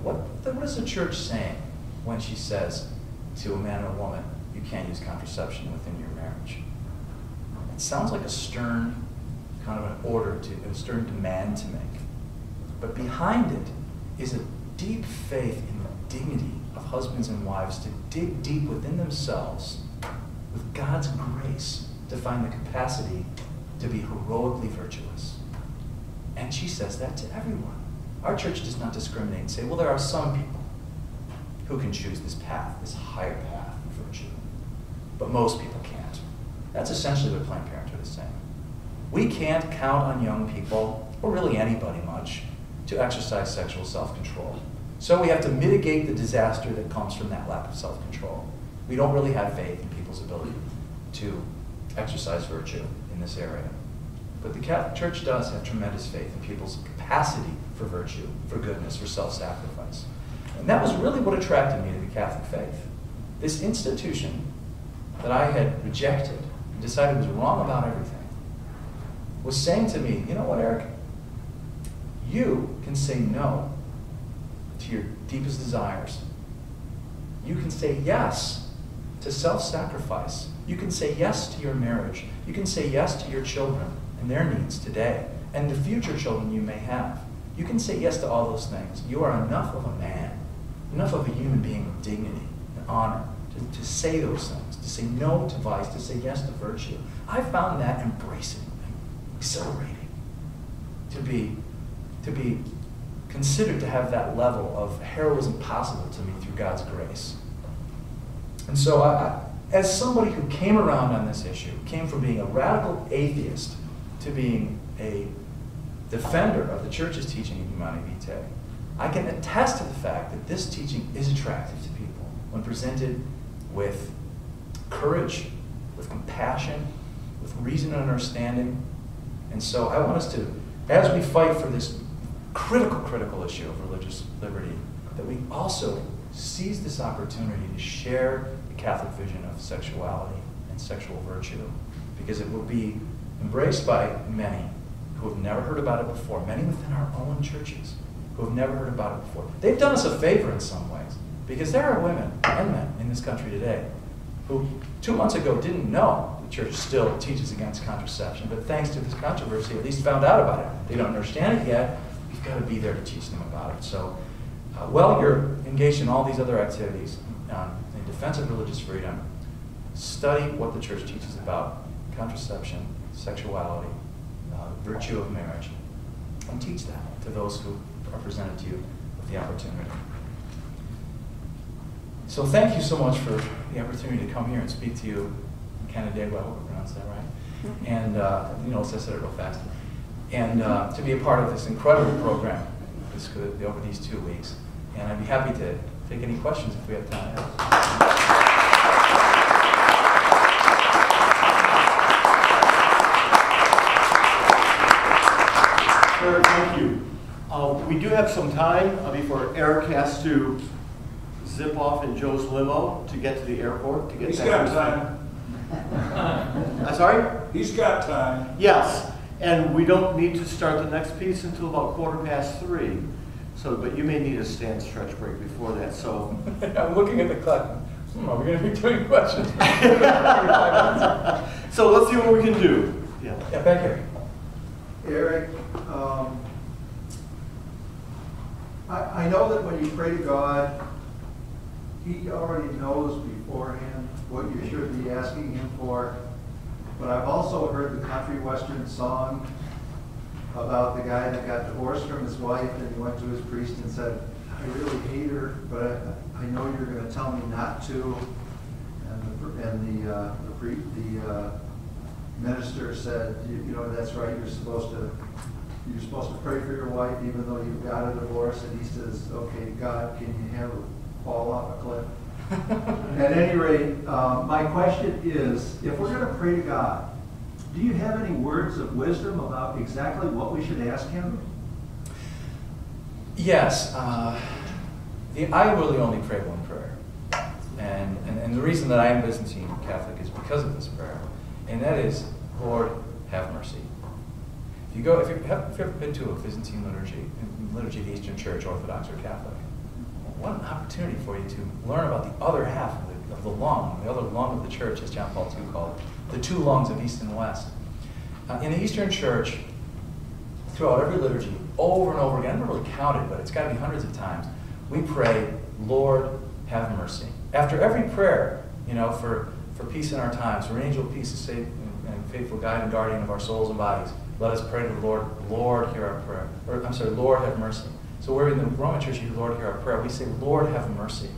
[SPEAKER 3] What is the church saying when she says to a man and a woman, you can't use contraception within your marriage? It sounds like a stern kind of an order, a stern demand to make. But behind it is a deep faith in the dignity of husbands and wives to dig deep within themselves with God's grace to find the capacity to be heroically virtuous. And she says that to everyone. Our church does not discriminate and say, well, there are some people who can choose this path, this higher path of virtue. But most people can't. That's essentially what Planned Parenthood is saying. We can't count on young people, or really anybody much, to exercise sexual self-control. So we have to mitigate the disaster that comes from that lack of self-control. We don't really have faith in people's ability to exercise virtue in this area. But the Catholic Church does have tremendous faith in people's capacity for virtue, for goodness, for self-sacrifice. And that was really what attracted me to the Catholic faith. This institution that I had rejected and decided was wrong about everything was saying to me, you know what, Eric? You can say no to your deepest desires. You can say yes to self-sacrifice. You can say yes to your marriage. You can say yes to your children and their needs today and the future children you may have. You can say yes to all those things. You are enough of a man, enough of a human being of dignity and honor to say those things, to say no to vice, to say yes to virtue. I found that embracing, exhilarating, to be considered to have that level of heroism possible to me through God's grace. And so as somebody who came around on this issue, came from being a radical atheist to being a defender of the church's teaching in Humanae Vitae, I can attest to the fact that this teaching is attractive to people when presented with courage, with compassion, with reason and understanding. And so I want us to, as we fight for this critical issue of religious liberty, that we also seize this opportunity to share the Catholic vision of sexuality and sexual virtue, because it will be embraced by many who have never heard about it before, many within our own churches who have never heard about it before. They've done us a favor in some ways, because there are women and men in this country today who 2 months ago didn't know the church still teaches against contraception, but thanks to this controversy at least found out about it. They don't understand it yet. We've got to be there to teach them about it. So while you're engaged in all these other activities in defense of religious freedom, study what the church teaches about contraception, sexuality, virtue of marriage, and teach that to those who are presented to you with the opportunity. So thank you so much for the opportunity to come here and speak to you in Canandaigua, I hope I pronounced that right. And, you know, I said it real fast. And to be a part of this incredible program over these 2 weeks. And I'd be happy to take any questions if we have time.
[SPEAKER 4] Sure, thank you. We do have some time before Eric has to zip off in Joe's limo to get to the airport. To get
[SPEAKER 5] He's got time.
[SPEAKER 4] I'm sorry?
[SPEAKER 5] He's got time.
[SPEAKER 4] Yes, and we don't need to start the next piece until about 3:15. So, but you may need a stand stretch break before that. So
[SPEAKER 3] I'm looking at the clock. Are we going to be doing questions?
[SPEAKER 4] So let's see what we can do. Yeah,
[SPEAKER 3] back here.
[SPEAKER 6] Eric, I know that when you pray to God, He already knows beforehand what you should be asking Him for. But I've also heard the country western song about the guy that got divorced from his wife, and he went to his priest and said, I really hate her, but I know you're going to tell me not to. And the minister said, you know, that's right, you're supposed to pray for your wife even though you've got a divorce. And he says, okay, God, can you have her fall off a cliff? At any rate, my question is, if we're going to pray to God, do you have any words of wisdom about exactly what we should ask Him?
[SPEAKER 3] Yes. I really only pray one prayer. And the reason that I am Byzantine Catholic is because of this prayer. And that is, Lord, have mercy. If you've ever been to a Byzantine liturgy of the Eastern Church, Orthodox or Catholic, what an opportunity for you to learn about the other half of the lung, the other lung of the church, as John Paul II called it, the 2 lungs of East and West. In the Eastern Church, throughout every liturgy, over and over again, I never really counted, but it's got to be hundreds of times, we pray, Lord, have mercy. After every prayer, you know, for peace in our times, for angel peace, to save and faithful guide and guardian of our souls and bodies, let us pray to the Lord, Lord, hear our prayer. Or, I'm sorry, Lord, have mercy. So we're in the Roman Church, you Lord, hear our prayer. We say, Lord, have mercy.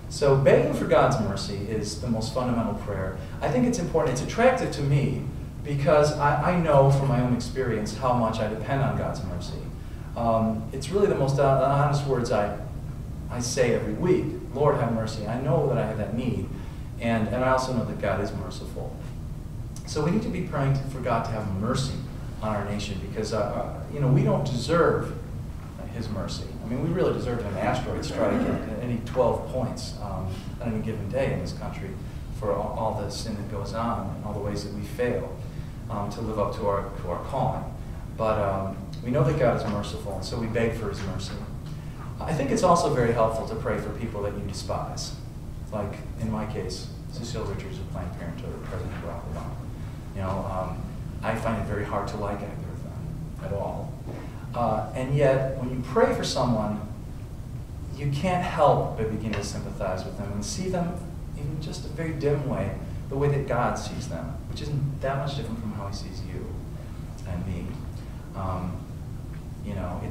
[SPEAKER 3] So begging for God's mercy is the most fundamental prayer. I think it's important. It's attractive to me because I know from my own experience how much I depend on God's mercy. It's really the most honest words I say every week. Lord, have mercy. I know that I have that need, and I also know that God is merciful. So we need to be praying for God to have mercy on our nation because you know, we don't deserve His mercy. I mean, we really deserve an asteroid strike at any 12 points on any given day in this country for all the sin that goes on and all the ways that we fail to live up to our calling. But we know that God is merciful, and so we beg for His mercy. I think it's also very helpful to pray for people that you despise. Like, in my case, Cecile Richards of Planned Parenthood or President Barack Obama. You know, I find it very hard to like either of them at all. And yet, when you pray for someone, you can't help but begin to sympathize with them and see them in just a very dim way, the way that God sees them, which isn't that much different from how He sees you and me. You know,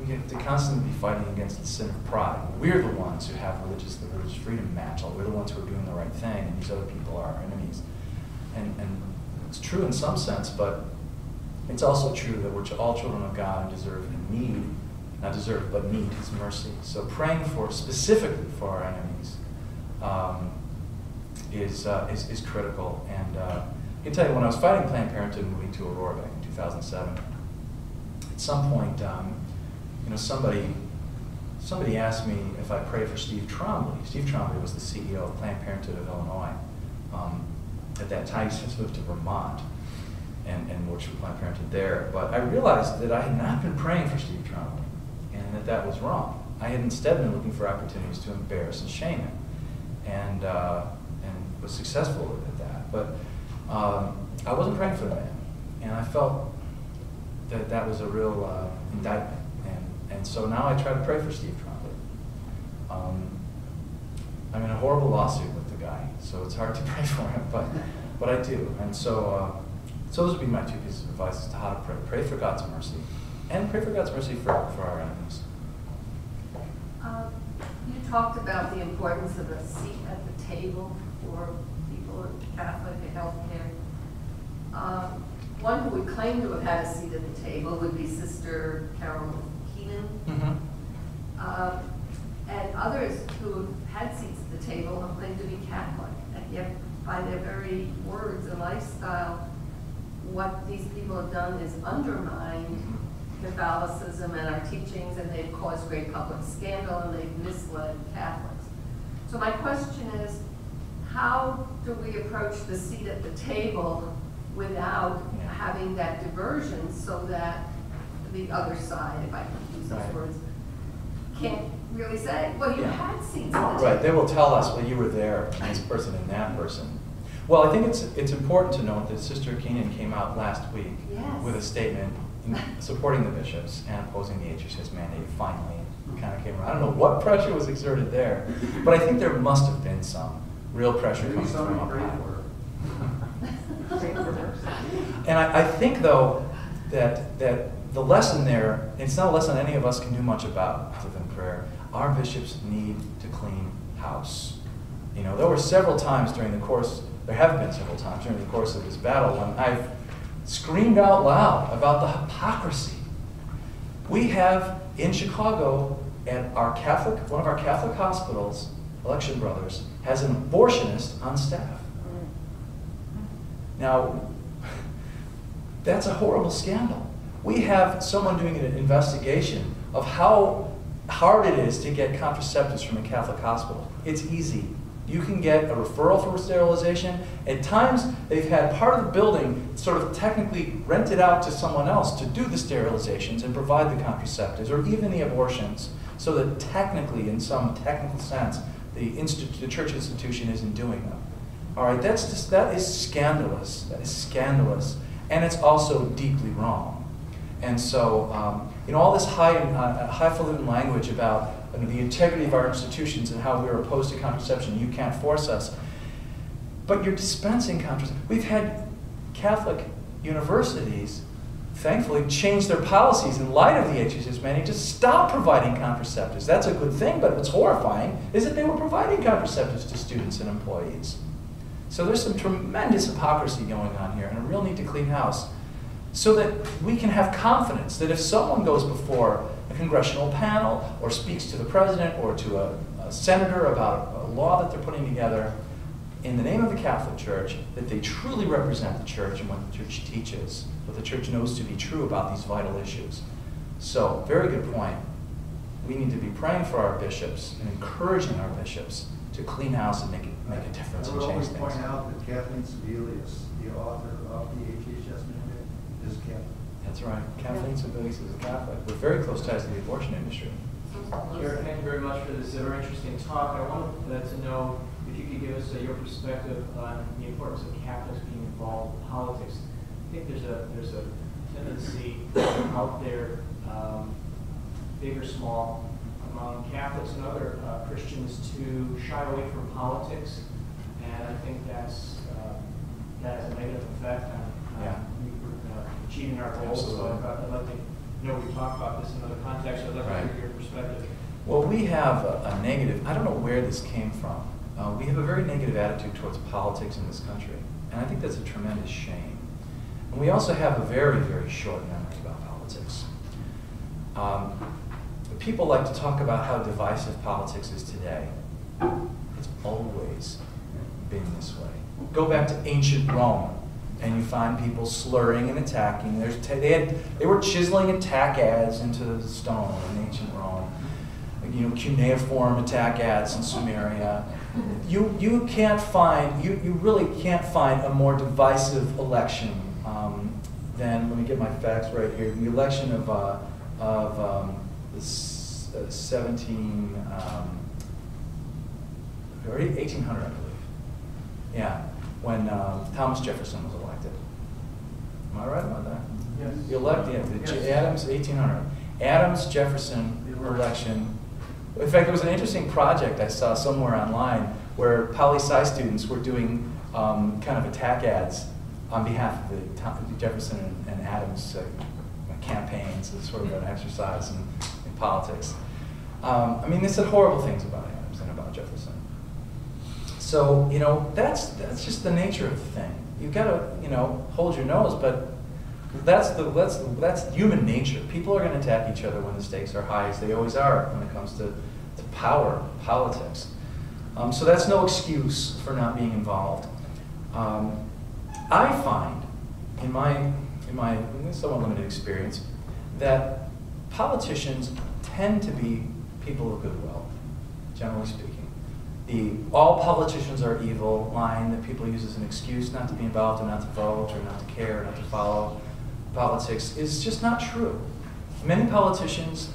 [SPEAKER 3] we have to constantly be fighting against the sin of pride. We're the ones who have the religious freedom mantle. We're the ones who are doing the right thing, and these other people are our enemies. And it's true in some sense, but it's also true that we're all children of God and deserve and need, not deserve, but need His mercy. So praying for, specifically for our enemies, is critical. And I can tell you, when I was fighting Planned Parenthood and moving to Aurora back in 2007, at some point, somebody asked me if I prayed for Steve Trombley. Steve Trombley was the CEO of Planned Parenthood of Illinois. At that time, he since moved to Vermont and works for Planned Parenthood there. But I realized that I had not been praying for Steve Trombley, and that was wrong. I had instead been looking for opportunities to embarrass and shame him, and was successful at that. But I wasn't praying for the man, and I felt that was a real indictment. And so now I try to pray for Steve Trombley. I'm in a horrible lawsuit with the guy, so it's hard to pray for him, but I do. And so those would be my 2 pieces of advice as to how to pray. Pray for God's mercy, and pray for God's mercy for our enemies.
[SPEAKER 7] You talked about the importance of a seat at the table for people in Catholic and healthcare. One who would claim to have had a seat at the table would be Sister Carol Keenan.
[SPEAKER 3] Mm-hmm.
[SPEAKER 7] And others who have had seats at the table have claimed to be Catholic, and yet by their very words and lifestyle, what these people have done is undermined Catholicism and our teachings, and they've caused great public scandal, and they've misled Catholics. So my question is, how do we approach the seat at the table without having that diversion, so that the other side, if I can use those words, can't really say, well, you had seats at the table.
[SPEAKER 3] Right, they will tell us, well, you were there, this person and that person. Well, I think it's important to note that Sister Keenan came out last week with a statement supporting the bishops and opposing the HHS mandate. Finally, it kind of came around. I don't know what pressure was exerted there, but I think there must have been some real pressure coming from up high. And I think, though, that the lesson there, it's not a lesson any of us can do much about other than prayer. Our bishops need to clean house. You know, there were several times during the course, there have been several times during the course of this battle when I've screamed out loud about the hypocrisy. We have in Chicago, at our Catholic, one of our Catholic hospitals, Election Brothers, has an abortionist on staff. Now, that's a horrible scandal. We have someone doing an investigation of how hard it is to get contraceptives from a Catholic hospital. It's easy. You can get a referral for sterilization. At times, they've had part of the building sort of technically rented out to someone else to do the sterilizations and provide the contraceptives, or even the abortions, so that technically, in some technical sense, the church institution isn't doing them. All right, that is scandalous. That is scandalous, and it's also deeply wrong. And so, all this highfalutin language about the integrity of our institutions and how we're opposed to contraception, you can't force us. But you're dispensing contraception. We've had Catholic universities, thankfully, change their policies in light of the HHS mandate to stop providing contraceptives. That's a good thing, but what's horrifying is that they were providing contraceptives to students and employees. So there's some tremendous hypocrisy going on here, and a real need to clean house, so that we can have confidence that if someone goes before a congressional panel or speaks to the president or to a senator about a law that they're putting together in the name of the Catholic Church, that they truly represent the church and what the church teaches, what the church knows to be true about these vital issues. So, very good point. We need to be praying for our bishops and encouraging our bishops to clean house and make a difference and
[SPEAKER 6] I would
[SPEAKER 3] change
[SPEAKER 6] always
[SPEAKER 3] things.
[SPEAKER 6] point out that Kathleen Sebelius, the author of the HHS mandate, is Catholic.
[SPEAKER 3] That's right. Kathleen Sebelius is a Catholic with very close ties to the abortion industry.
[SPEAKER 8] Chair, thank you very much for this very interesting talk. I wanted to know if you could give us your perspective on the importance of Catholics being involved in politics. I think there's a tendency out there, big or small, among Catholics and other Christians to shy away from politics, and I think that has a negative effect on achieving our goals.
[SPEAKER 3] Absolutely.
[SPEAKER 8] So I'd like to know what your talk about this in other contexts. I'd like to hear your perspective.
[SPEAKER 3] Well, we have a negative, I don't know where this came from. We have a very negative attitude towards politics in this country, and I think that's a tremendous shame. And we also have a very, very short memory about politics. People like to talk about how divisive politics is today. It's always been this way. Go back to ancient Rome, and you find people slurring and attacking. They were chiseling attack ads into the stone in ancient Rome. You know, cuneiform attack ads in Sumeria. You can't find, you really can't find a more divisive election than, let me get my facts right here, the election of the 1800, I believe. Yeah, when Thomas Jefferson was elected. Am I right about that?
[SPEAKER 6] Yes.
[SPEAKER 3] The Adams, 1800. Adams-Jefferson election. In fact, there was an interesting project I saw somewhere online where poli-sci students were doing kind of attack ads on behalf of the Jefferson and Adams campaigns as sort of an exercise in politics. I mean, they said horrible things about Adams and about Jefferson. So, you know, that's just the nature of the thing. You've got to, you know, hold your nose, but that's human nature. People are going to attack each other when the stakes are high, as they always are when it comes to power, politics. So that's no excuse for not being involved. I find, in my somewhat limited experience, that politicians tend to be people of goodwill, generally speaking. The all politicians are evil line that people use as an excuse not to be involved or not to vote or not to care or not to follow politics is just not true. Many politicians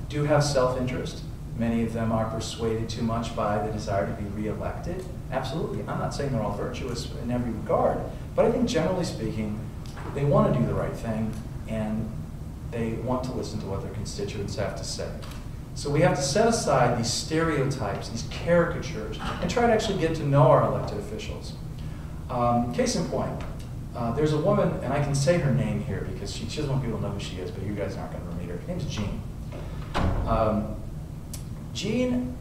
[SPEAKER 3] do have self-interest. Many of them are persuaded too much by the desire to be reelected. Absolutely. I'm not saying they're all virtuous in every regard, but I think generally speaking, they want to do the right thing and they want to listen to what their constituents have to say. So we have to set aside these stereotypes, these caricatures, and try to actually get to know our elected officials. Case in point, there's a woman, and I can say her name here because she doesn't want people to know who she is, but you guys aren't going to meet her. Her name's Jean. Jean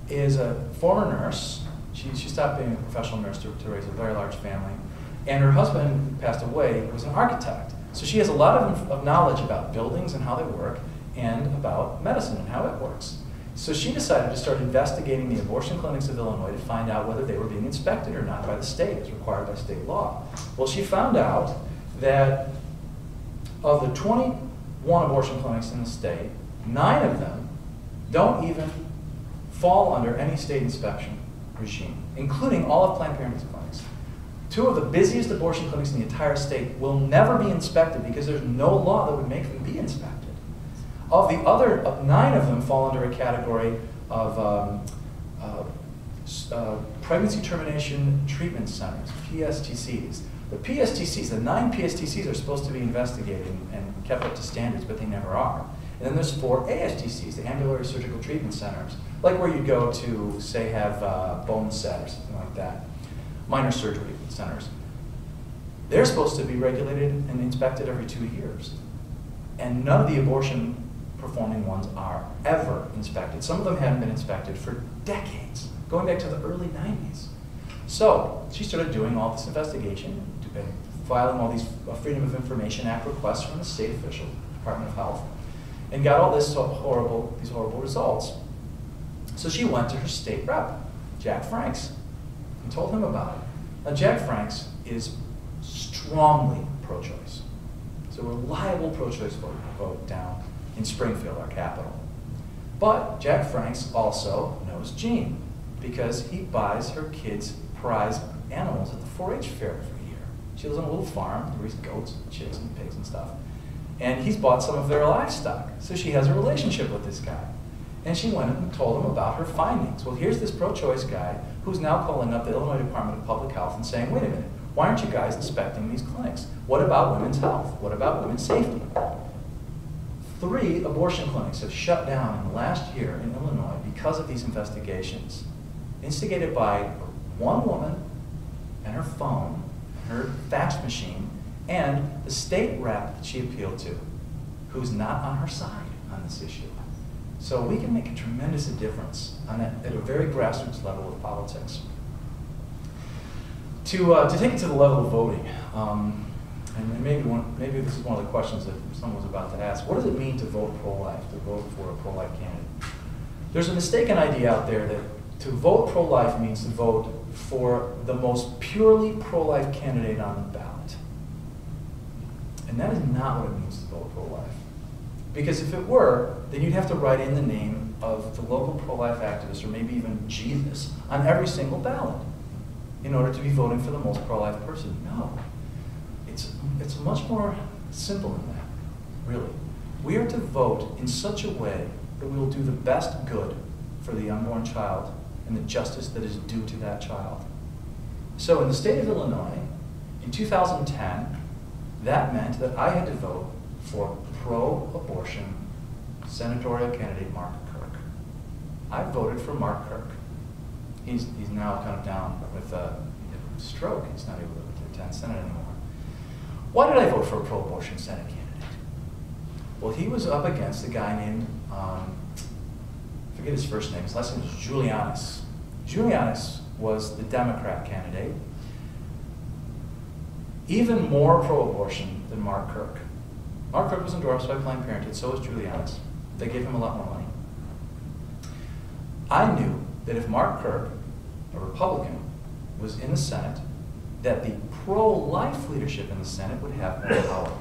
[SPEAKER 3] is a former nurse. She stopped being a professional nurse to raise a very large family. And her husband, who passed away, was an architect. So she has a lot of knowledge about buildings and how they work, and about medicine and how it works. So she decided to start investigating the abortion clinics of Illinois to find out whether they were being inspected or not by the state, as required by state law. Well, she found out that of the 21 abortion clinics in the state, 9 of them don't even fall under any state inspection regime, including all of Planned Parenthood's clinics. 2 of the busiest abortion clinics in the entire state will never be inspected because there's no law that would make them be inspected. Of the other, 9 of them fall under a category of pregnancy termination treatment centers, PSTCs. The PSTCs, the 9 PSTCs are supposed to be investigated and kept up to standards, but they never are. And then there's 4 ASTCs, the ambulatory surgical treatment centers, like where you go to, say, have bone set or something like that, minor surgery centers. They're supposed to be regulated and inspected every 2 years. And none of the abortion performing ones are ever inspected. Some of them haven't been inspected for decades, going back to the early 90s. So she started doing all this investigation, filing all these Freedom of Information Act requests from the state official, Department of Health, and got all these horrible results. So she went to her state rep, Jack Franks, and told him about it. Now Jack Franks is strongly pro-choice. It's a reliable pro-choice vote down in Springfield, our capital. But Jack Franks also knows Jean because he buys her kids prize animals at the 4-H fair every year. She lives on a little farm, they raise goats and chicks and pigs and stuff. And he's bought some of their livestock. So she has a relationship with this guy. And she went and told him about her findings. Well, here's this pro-choice guy who's now calling up the Illinois Department of Public Health and saying, wait a minute, why aren't you guys inspecting these clinics? What about women's health? What about women's safety? 3 abortion clinics have shut down in the last year in Illinois because of these investigations, instigated by one woman and her phone, her fax machine, and the state rep that she appealed to, who's not on her side on this issue. So we can make a tremendous difference on that, at a very grassroots level of politics. To take it to the level of voting, and maybe this is one of the questions that someone was about to ask. What does it mean to vote pro-life, to vote for a pro-life candidate? There's a mistaken idea out there that to vote pro-life means to vote for the most purely pro-life candidate on the ballot. And that is not what it means to vote pro-life. Because if it were, then you'd have to write in the name of the local pro-life activist, or maybe even Jesus, on every single ballot in order to be voting for the most pro-life person. No. It's much more simple than that, really. We are to vote in such a way that we will do the best good for the unborn child and the justice that is due to that child. So in the state of Illinois, in 2010, that meant that I had to vote for pro-abortion senatorial candidate Mark Kirk. I voted for Mark Kirk. He's now kind of down with a stroke. He's not able to attend Senate anymore. Why did I vote for a pro-abortion Senate candidate? Well, he was up against a guy named, I forget his first name, his last name was Julianis. Julianis was the Democrat candidate, even more pro-abortion than Mark Kirk. Mark Kirk was endorsed by Planned Parenthood, so was Julianis. They gave him a lot more money. I knew that if Mark Kirk, a Republican, was in the Senate, that the pro-life leadership in the Senate would have more power.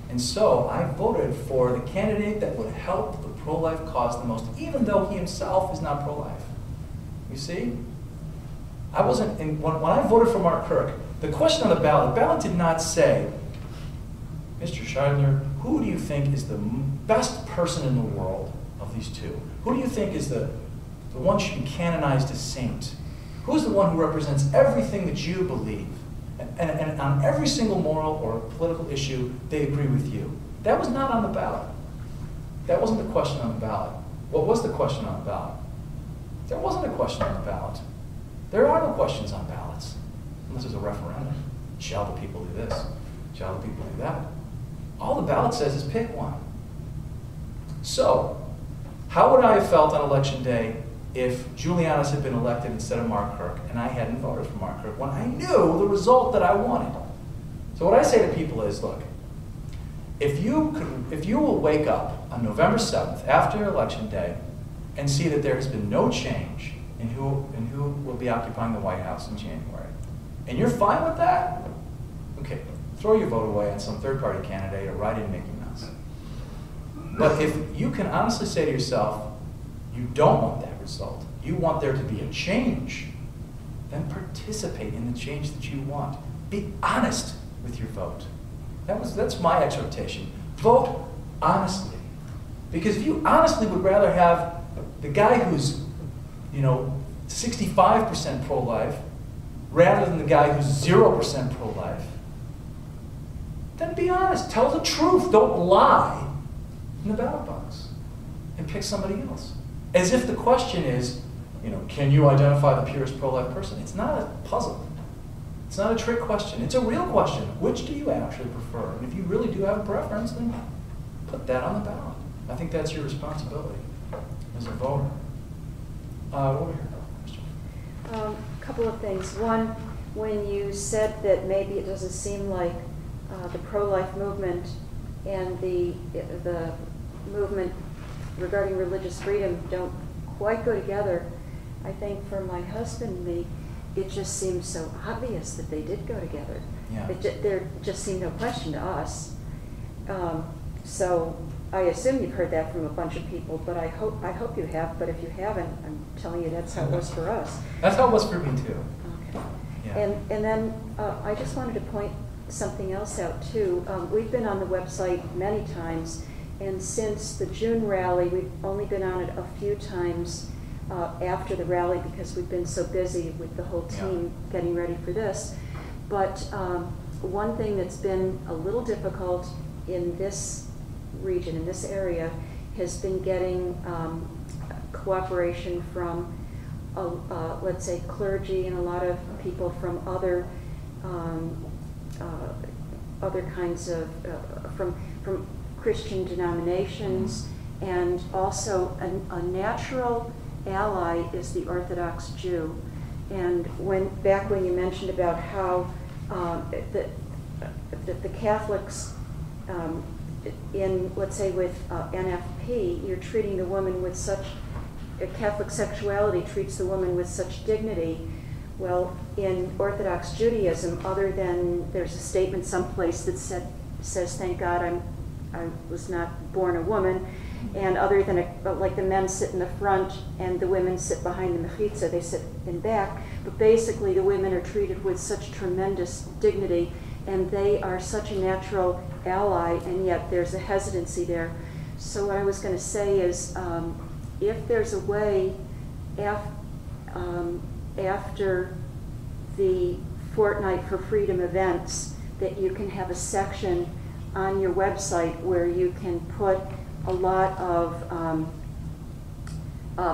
[SPEAKER 3] And so I voted for the candidate that would help the pro-life cause the most, even though he himself is not pro-life. You see? I wasn't, when I voted for Mark Kirk, the question on the ballot did not say, Mr. Scheidler, who do you think is the best person in the world of these two? Who do you think is the one who should be canonized as saint? Who's the one who represents everything that you believe? And on every single moral or political issue, they agree with you. That was not on the ballot. That wasn't the question on the ballot. What was the question on the ballot? There wasn't a question on the ballot. There are no questions on ballots, unless there's a referendum. Shall the people do this? Shall the people do that? All the ballot says is pick one. So, how would I have felt on election day if Julianis had been elected instead of Mark Kirk and I hadn't voted for Mark Kirk when I knew the result that I wanted? So what I say to people is, look, if you will wake up on November 7th after election day and see that there has been no change in who will be occupying the White House in January, and you're fine with that, okay, throw your vote away on some third-party candidate or write in Mickey Mouse. But if you can honestly say to yourself, you don't want that result, you want there to be a change, then participate in the change that you want. Be honest with your vote. That's my exhortation. Vote honestly. Because if you honestly would rather have the guy who's, 65% pro-life rather than the guy who's 0% pro-life, then be honest. Tell the truth. Don't lie in the ballot box and pick somebody else. As if the question is, can you identify the purest pro-life person? It's not a puzzle. It's not a trick question. It's a real question. Which do you actually prefer? And if you really do have a preference, then put that on the ballot. I think that's your responsibility as a voter. Over here.
[SPEAKER 9] A couple of things. One, when you said that maybe it doesn't seem like the pro-life movement and the movement regarding religious freedom don't quite go together, I think for my husband and me, it just seems so obvious that they did go together.
[SPEAKER 3] Yeah.
[SPEAKER 9] There just seemed no question to us. So I assume you've heard that from a bunch of people, but I hope you have. But if you haven't, I'm telling you that's how it was for us.
[SPEAKER 3] That's how it was for me too.
[SPEAKER 9] Okay.
[SPEAKER 3] Yeah.
[SPEAKER 9] And then I just wanted to point something else out too. We've been on the website many times, and since the June rally, we've only been on it a few times after the rally because we've been so busy with the whole team getting ready for this. But one thing that's been a little difficult in this region, in this area, has been getting cooperation from, let's say, clergy and a lot of people from other other kinds of, from Christian denominations, and also a natural ally is the Orthodox Jew. And back when you mentioned about how the Catholics, let's say with NFP, you're treating the woman with such, Catholic sexuality treats the woman with such dignity. Well, in Orthodox Judaism, other than there's a statement someplace that says, "Thank God I was not born a woman," and other than like the men sit in the front and the women sit behind the mechitza, they sit in back. But basically, the women are treated with such tremendous dignity, and they are such a natural ally, and yet there's a hesitancy there. So what I was going to say is, if there's a way after the Fortnight for Freedom events that you can have a section on your website where you can put a lot of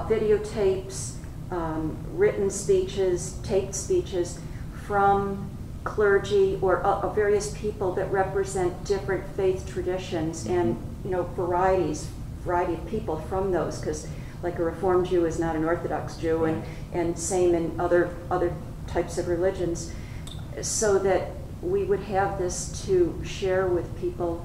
[SPEAKER 9] videotapes, written speeches, taped speeches from clergy or various people that represent different faith traditions, and variety of people from those, because like a Reformed Jew is not an Orthodox Jew, and same in other types of religions, so that we would have this to share with people,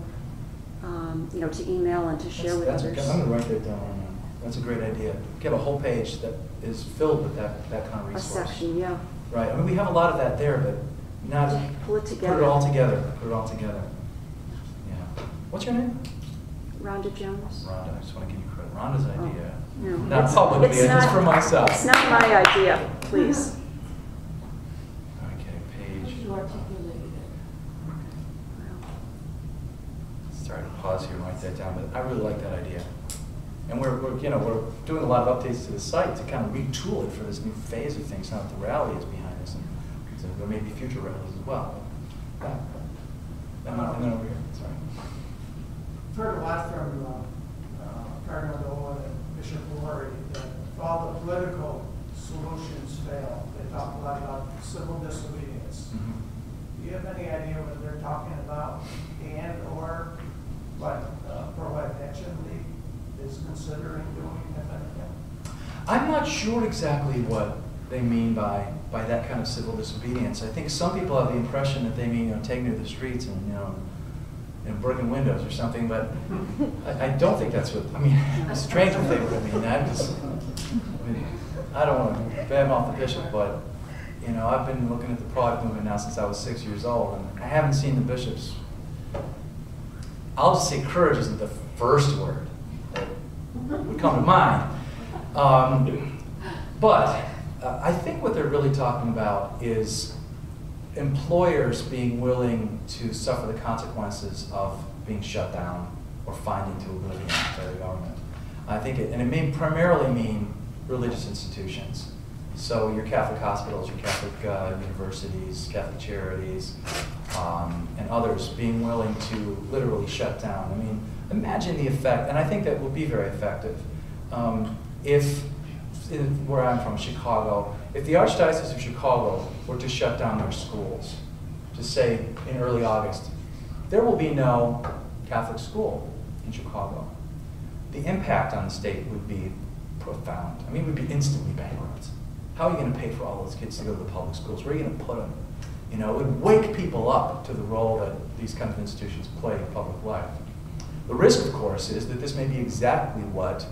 [SPEAKER 9] to email and to share with others.
[SPEAKER 3] I'm going to write that down right now. That's a great idea. We have a whole page that is filled with that kind of resource.
[SPEAKER 9] A section, yeah.
[SPEAKER 3] Right. I mean, we have a lot of that there, but not
[SPEAKER 9] pull it together.
[SPEAKER 3] Put it all together. Put it all together. Yeah. What's your name?
[SPEAKER 9] Rhonda Jones.
[SPEAKER 3] Rhonda. I just want to give you credit. Rhonda's idea.
[SPEAKER 9] No,
[SPEAKER 3] not publicly, just for myself.
[SPEAKER 9] It's not my idea, please.
[SPEAKER 3] Okay, page.
[SPEAKER 7] You articulated it.
[SPEAKER 3] Sorry to pause here and write that down, but I really like that idea. And we're doing a lot of updates to the site to kind of retool it for this new phase of things now that the rally is behind us, and so there may be future rallies as well. Yeah. And then over here, sorry.
[SPEAKER 10] I've heard a lot from Cardinal Dolan and Bishop Lori that if all the political solutions fail, they talk a lot about civil disobedience.
[SPEAKER 3] Mm-hmm.
[SPEAKER 10] Do you have any idea what they're talking about, and or what Pro-Life Action League is considering doing, if anything?
[SPEAKER 3] I'm not sure exactly what they mean by that kind of civil disobedience. I think some people have the impression that they mean taking to the streets and breaking windows or something, but I don't think that's what. I mean, it's strange if they would mean that. I don't want to badmouth the bishop, but I've been looking at the Pride movement now since I was 6 years old, and I haven't seen the bishops. I'll just say courage isn't the first word that would come to mind. But I think what they're really talking about is employers being willing to suffer the consequences of being shut down or fined into oblivion by the government. I think it may primarily mean religious institutions. So your Catholic hospitals, your Catholic universities, Catholic charities, and others being willing to literally shut down. I mean, imagine the effect, and I think that would be very effective. If, where I'm from, Chicago, if the Archdiocese of Chicago were to shut down their schools, to say in early August, there will be no Catholic school in Chicago, the impact on the state would be profound. I mean, it would be instantly bankrupt. How are you going to pay for all those kids to go to the public schools? Where are you going to put them? It would wake people up to the role that these kind of institutions play in public life. The risk, of course, is that this may be exactly what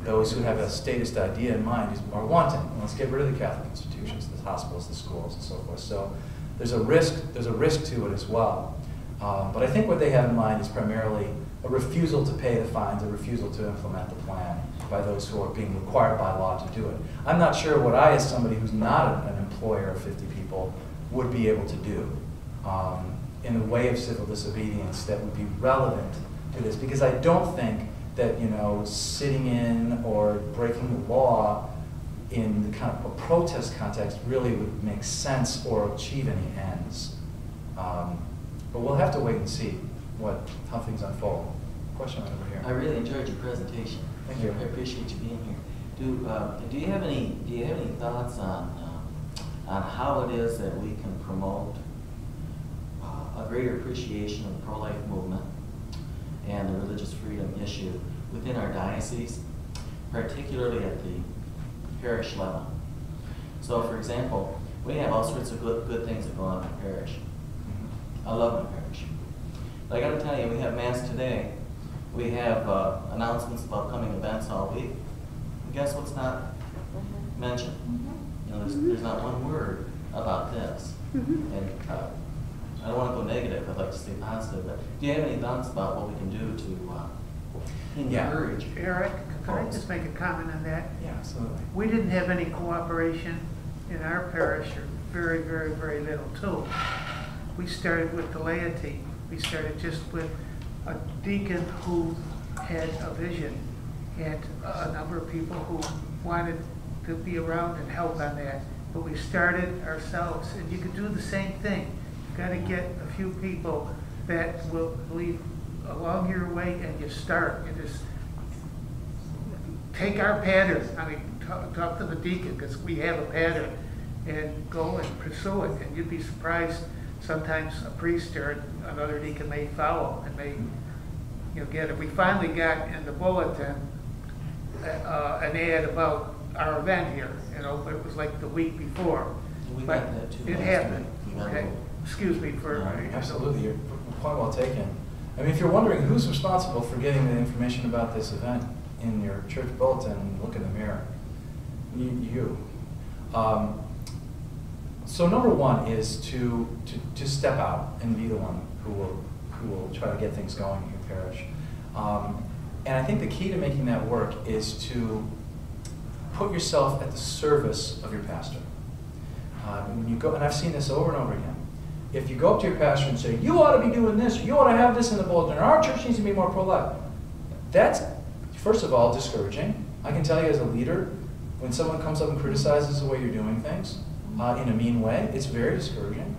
[SPEAKER 3] those who have a statist idea in mind are wanting. Let's get rid of the Catholic institutions, the hospitals, the schools, and so forth. So there's a risk to it as well. But I think what they have in mind is primarily a refusal to pay the fines, a refusal to implement the plan by those who are being required by law to do it. I'm not sure what I, as somebody who's not an employer of 50 people, would be able to do in the way of civil disobedience that would be relevant to this, because I don't think that sitting in or breaking the law in the kind of a protest context really would make sense or achieve any ends. But we'll have to wait and see how things unfold. Question right over here.
[SPEAKER 11] I really enjoyed your presentation.
[SPEAKER 3] Thank you.
[SPEAKER 11] I appreciate you being here. Do you have any thoughts on how it is that we can promote a greater appreciation of the pro-life movement and the religious freedom issue within our diocese, particularly at the parish level. So, for example, we have all sorts of good things that go on in our parish. I love my parish. But I got to tell you, we have Mass today. We have announcements about coming events all week. And guess what's not mentioned? You know, there's not one word about this. And I don't want to go negative. I'd like to stay positive. But do you have any thoughts about what we can do to encourage?
[SPEAKER 12] Eric, could I just make a comment on that?
[SPEAKER 3] Yeah, absolutely.
[SPEAKER 12] We didn't have any cooperation in our parish, or very, very, very little too. We started with the laity. We started just with a deacon who had a vision and a number of people who wanted to be around and help on that. But we started ourselves, and you could do the same thing. You've got to get a few people that will lead along your way, and you start. You just take our pattern. I mean, talk to the deacon, because we have a pattern, and go and pursue it. And you'd be surprised. Sometimes a priest or another deacon may follow, and they, get it. We finally got in the bulletin an ad about our event here. But it was like the week before.
[SPEAKER 11] We
[SPEAKER 12] but
[SPEAKER 11] got that too.
[SPEAKER 12] it happened. Okay. Excuse me for.
[SPEAKER 3] Absolutely, your point well taken. I mean, if you're wondering who's responsible for getting the information about this event in your church bulletin, look in the mirror. You. So number one is to step out and be the one who will try to get things going in your parish. And I think the key to making that work is to put yourself at the service of your pastor. When you go, and I've seen this over and over again. If you go up to your pastor and say, you ought to be doing this, or you ought to have this in the bulletin, or our church needs to be more pro-life, that's, first of all, discouraging. I can tell you as a leader, when someone comes up and criticizes the way you're doing things in a mean way, it's very discouraging.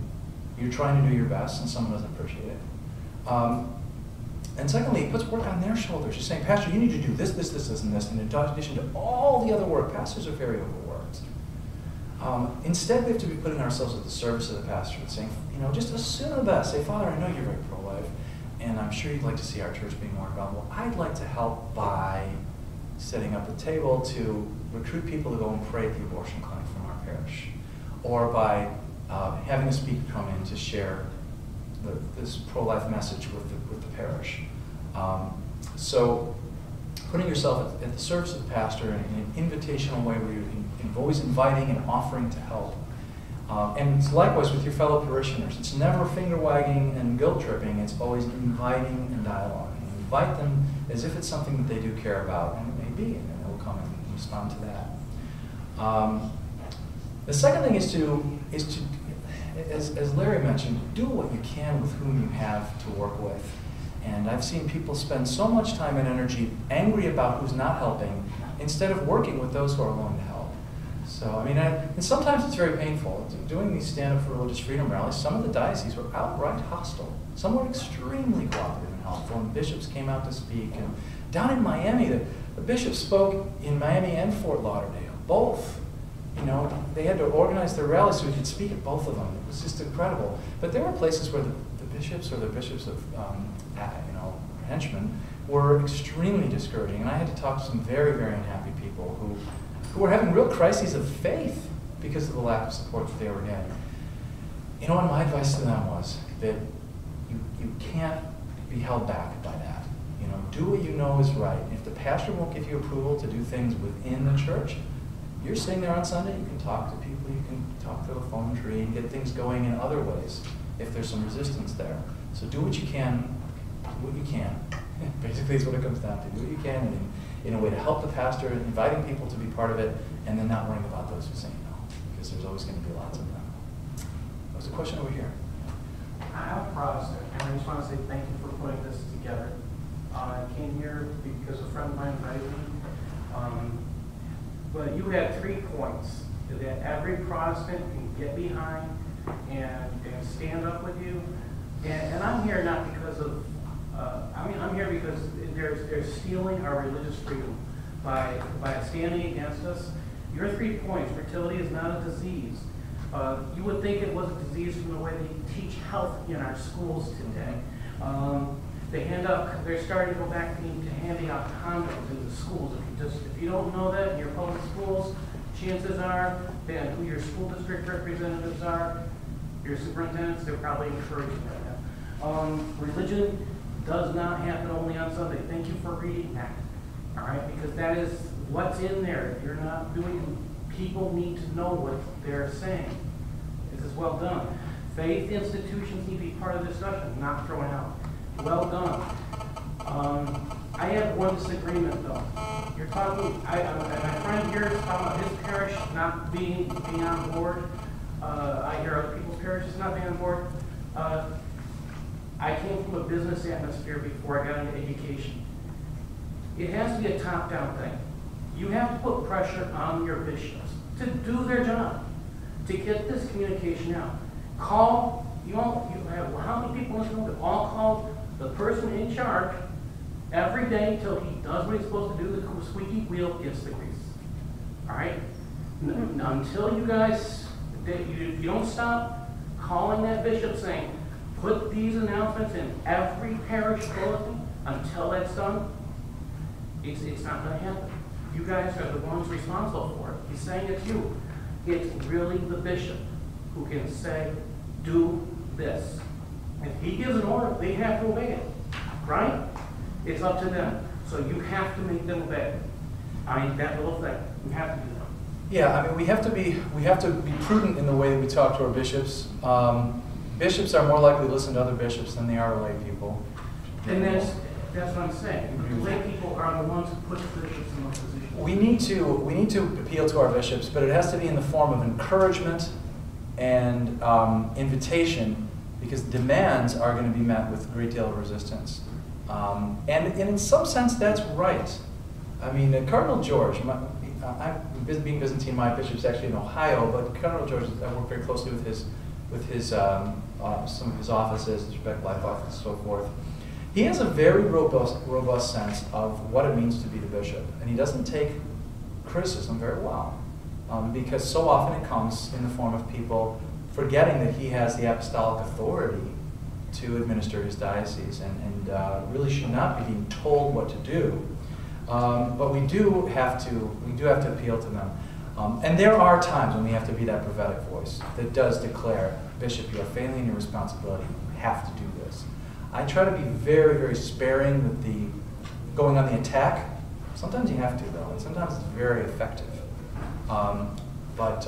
[SPEAKER 3] You're trying to do your best, and someone doesn't appreciate it. And secondly, it puts work on their shoulders. You're saying, Pastor, you need to do this, this, this, this, and this, in addition to all the other work. Pastors are very overworked. Instead, we have to be putting ourselves at the service of the pastor and saying, just assume the best. Say, Father, I know you're very pro-life, and I'm sure you'd like to see our church being more accountable. I'd like to help by setting up a table to recruit people to go and pray at the abortion clinic from our parish, or by having a speaker come in to share this pro-life message with the parish. So putting yourself at the service of the pastor in an invitational way where you're always inviting and offering to help. And it's likewise with your fellow parishioners. It's never finger wagging and guilt tripping. It's always inviting and dialoguing. Invite them as if it's something that they do care about, and it may be, and they'll come and respond to that. The second thing is to as Larry mentioned, do what you can with whom you have to work with. And I've seen people spend so much time and energy angry about who's not helping instead of working with those who are willing to help. So, I mean, and sometimes it's very painful. Doing these stand-up for religious freedom rallies, some of the dioceses were outright hostile. Some were extremely cooperative and helpful, and bishops came out to speak. And down in Miami, the bishop spoke in Miami and Fort Lauderdale, both. They had to organize their rallies so we could speak at both of them. It was just incredible. But there were places where the bishops or the bishops of, henchmen were extremely discouraging. And I had to talk to some very, very unhappy people who were having real crises of faith because of the lack of support that they were getting. And my advice to them was that you can't be held back by that. Do what you know is right. If the pastor won't give you approval to do things within the church, you're sitting there on Sunday, you can talk to people, you can talk to a phone tree and get things going in other ways if there's some resistance there. So do what you can, Basically is what it comes down to. Do what you can in a way to help the pastor, inviting people to be part of it, and then not worrying about those who say no, because there's always going to be lots of them. There's a question over here.
[SPEAKER 10] I'm a Protestant, and I just want to say thank you for putting this together. I came here because a friend of mine invited me. But you had 3 points that every Protestant can get behind and stand up with you. And I'm here not because of, I'm here because they're stealing our religious freedom by standing against us. Your 3 points: fertility is not a disease.
[SPEAKER 12] You would think it was a disease from the way they teach health in our schools today. They're starting to go back to handing out condoms in the schools. If you don't know that in your public schools, chances are that who your school district representatives are, your superintendents, they're probably encouraging that. Religion does not happen only on Sunday. Thank you for reading that. All right, because that is what's in there. If you're not doing, people need to know what they're saying. This is well done. Faith institutions need to be part of the discussion, not thrown out. Well done. I have one disagreement though. You're talking, my friend here is talking about his parish not being on board. I hear other people's parishes not being on board. I came from a business atmosphere before I got into education. It has to be a top-down thing. You have to put pressure on your bishops to do their job, to get this communication out. Call, you have how many people in this room have all called the person in charge every day until he does what he's supposed to do, the squeaky wheel gets the grease. All right? Until you guys, you don't stop calling that bishop saying, put these announcements in every parish bulletin until that's done, it's not going to happen. You guys are the ones responsible for it. He's saying it's you. It's really the bishop who can say, do this. If he gives an order, they have to obey it, right? It's up to them. So you have to make them obey. I mean, that little thing, you have to do that.
[SPEAKER 3] Yeah, I mean, we have to be prudent in the way that we talk to our bishops. Bishops are more likely to listen to other bishops than they are lay people.
[SPEAKER 12] And that's what I'm saying. Lay people are the ones who put the bishops in those positions.
[SPEAKER 3] We need to appeal to our bishops, but it has to be in the form of encouragement and invitation, because demands are going to be met with a great deal of resistance. And in some sense, that's right. I mean, Cardinal George, being Byzantine, my bishop's actually in Ohio, but Cardinal George, I work very closely with some of his offices, his Respect Life office, and so forth. He has a very robust sense of what it means to be the bishop, and he doesn't take criticism very well, because so often it comes in the form of people forgetting that he has the apostolic authority to administer his diocese, and really should not be being told what to do. But we do have to appeal to them. And there are times when we have to be that prophetic voice that does declare, Bishop, you are failing in your responsibility. You have to do this. I try to be very, very sparing with the going on the attack. Sometimes you have to, though, and sometimes it's very effective. But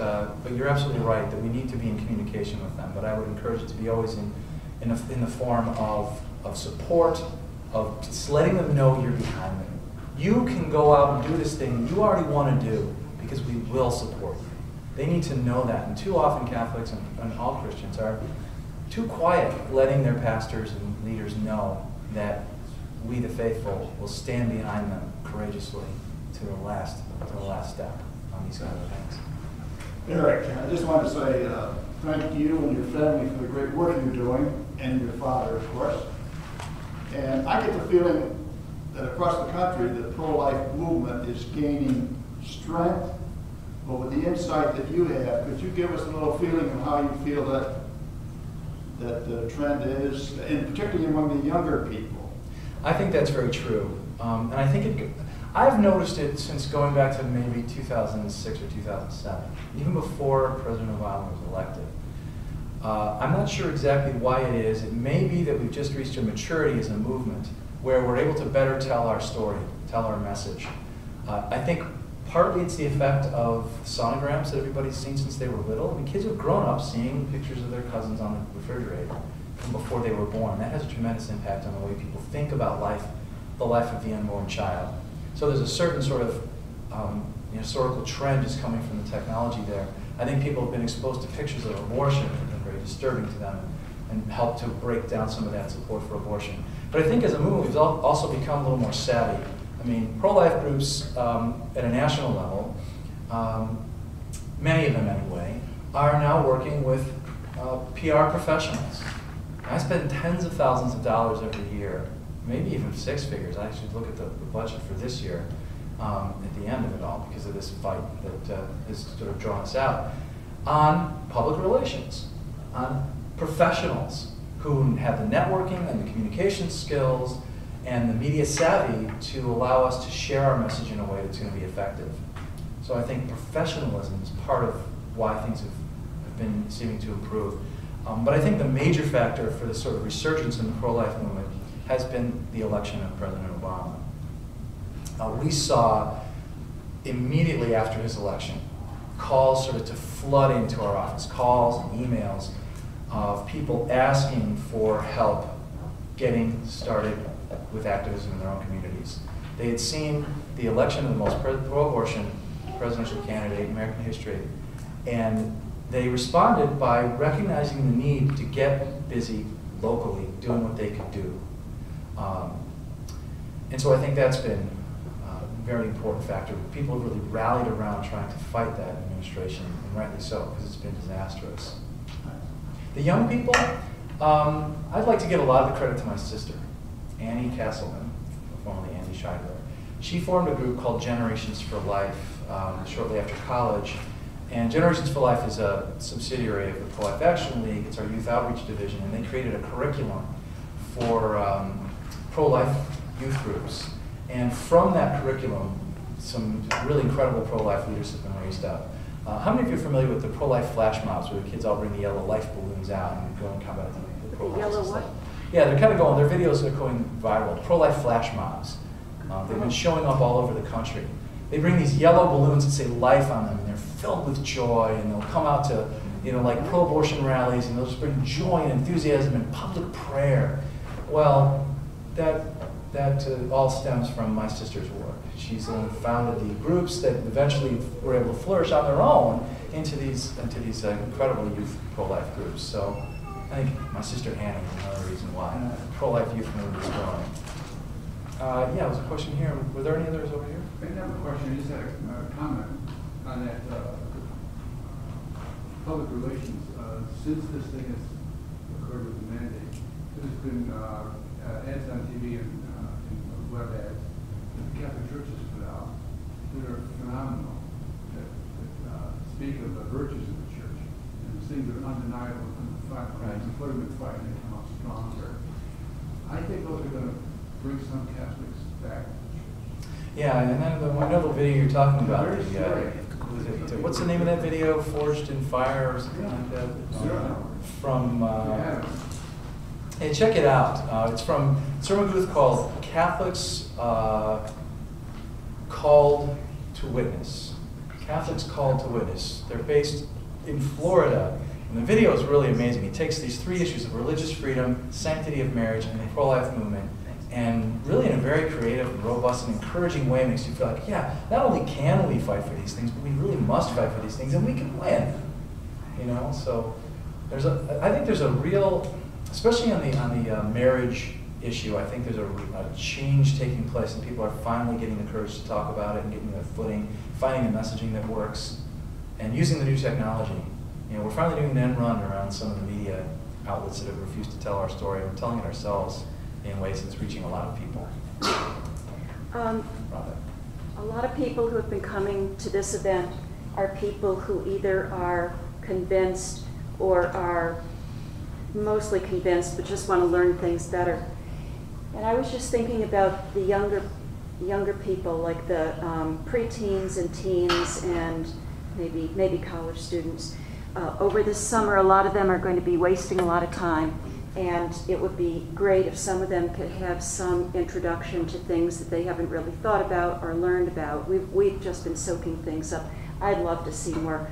[SPEAKER 3] you're absolutely right that we need to be in communication with them. But I would encourage it to be always in the form of support, of just letting them know you're behind them. You can go out and do this thing you already want to do because we will support you. They need to know that. And too often Catholics and all Christians are too quiet letting their pastors and leaders know that we, the faithful, will stand behind them courageously to the last step on these kind of things.
[SPEAKER 5] Eric, I just want to say thank you and your family for the great work you're doing, and your father, of course. And I get the feeling that across the country, the pro-life movement is gaining strength. But with the insight that you have, could you give us a little feeling of how you feel that the trend is, and particularly among the younger people?
[SPEAKER 3] I think that's very true. And I think I've noticed it since going back to maybe 2006 or 2007, even before President Obama was elected. I'm not sure exactly why it is. It may be that we've just reached a maturity as a movement where we're able to better tell our story, tell our message. I think partly it's the effect of sonograms that everybody's seen since they were little. I mean, kids have grown up seeing pictures of their cousins on the refrigerator from before they were born. That has a tremendous impact on the way people think about life, the life of the unborn child. So there's a certain sort of historical trend just coming from the technology there. I think people have been exposed to pictures of abortion that have been very disturbing to them and helped to break down some of that support for abortion. But I think as a movement, we've also become a little more savvy. I mean, pro-life groups at a national level, many of them anyway, are now working with PR professionals. I spend tens of thousands of dollars every year, maybe even six figures. I should look at the budget for this year at the end of it all because of this fight that has sort of drawn us out. on public relations, on professionals who have the networking and the communication skills and the media savvy to allow us to share our message in a way that's going to be effective. So I think professionalism is part of why things have been seeming to improve. But I think the major factor for the sort of resurgence in the pro-life movement has been the election of President Obama. We saw immediately after his election calls sort of to flood into our office, calls and emails of people asking for help getting started with activism in their own communities. They had seen the election of the most pro-abortion presidential candidate in American history, and they responded by recognizing the need to get busy locally, doing what they could do. And so I think that's been a very important factor. People have really rallied around trying to fight that administration, and rightly so, because it's been disastrous. The young people, I'd like to give a lot of the credit to my sister, Annie Castleman, formerly Annie Scheidler. She formed a group called Generations for Life shortly after college. And Generations for Life is a subsidiary of the Pro-Life Action League. It's our youth outreach division, and they created a curriculum for pro-life youth groups. And from that curriculum, some really incredible pro-life leaders have been raised up. How many of you are familiar with the pro-life flash mobs, where the kids all bring the yellow life balloons out and go and combat the pro-life?
[SPEAKER 9] The yellow what?
[SPEAKER 3] Yeah, they're kind of going, their videos are going viral. Pro-life flash mobs. They've been showing up all over the country. They bring these yellow balloons that say life on them, and they're filled with joy, and they'll come out to, like pro-abortion rallies, and they'll just bring joy and enthusiasm and public prayer. Well, that all stems from my sister's work. She's the one who founded the groups that eventually were able to flourish on their own into these incredible youth pro-life groups. So I think my sister Annie is another reason why pro-life youth movement is growing. Yeah, there was a question here. Were there any others over here?
[SPEAKER 13] I didn't have a question. I just had a comment on that public relations. Since this thing has occurred with the mandate, there's been ads on TV and web ads that the Catholic Church has put out that are phenomenal, that speak of the virtues of the church and things that are undeniable in the fight. Right. And put them in fight and they come out stronger. I think those are going to bring some Catholics back to the church.
[SPEAKER 3] Yeah, and then I know the video you're talking about. What's the name of that video? Forged in Fire or something like that? From, hey, check it out. It's from a sermon booth called Catholics Called to Witness. Catholics Called to Witness. They're based in Florida. And the video is really amazing. He takes these three issues of religious freedom, sanctity of marriage, and the pro-life movement, and really in a very creative and robust and encouraging way makes you feel like, yeah, not only can we fight for these things, but we really must fight for these things, and we can win. So I think there's a real, especially on the marriage issue, I think there's a change taking place, and people are finally getting the courage to talk about it and getting their footing, finding the messaging that works, and using the new technology. We're finally doing an end run around some of the media outlets that have refused to tell our story. We're telling it ourselves in ways that's reaching a lot of people.
[SPEAKER 9] A lot of people who have been coming to this event are people who either are convinced or are mostly convinced but just want to learn things better. And I was just thinking about the younger people, like the preteens and teens and maybe college students. Over this summer, a lot of them are going to be wasting a lot of time, and it would be great if some of them could have some introduction to things that they haven't really thought about or learned about. We've just been soaking things up. I'd love to see more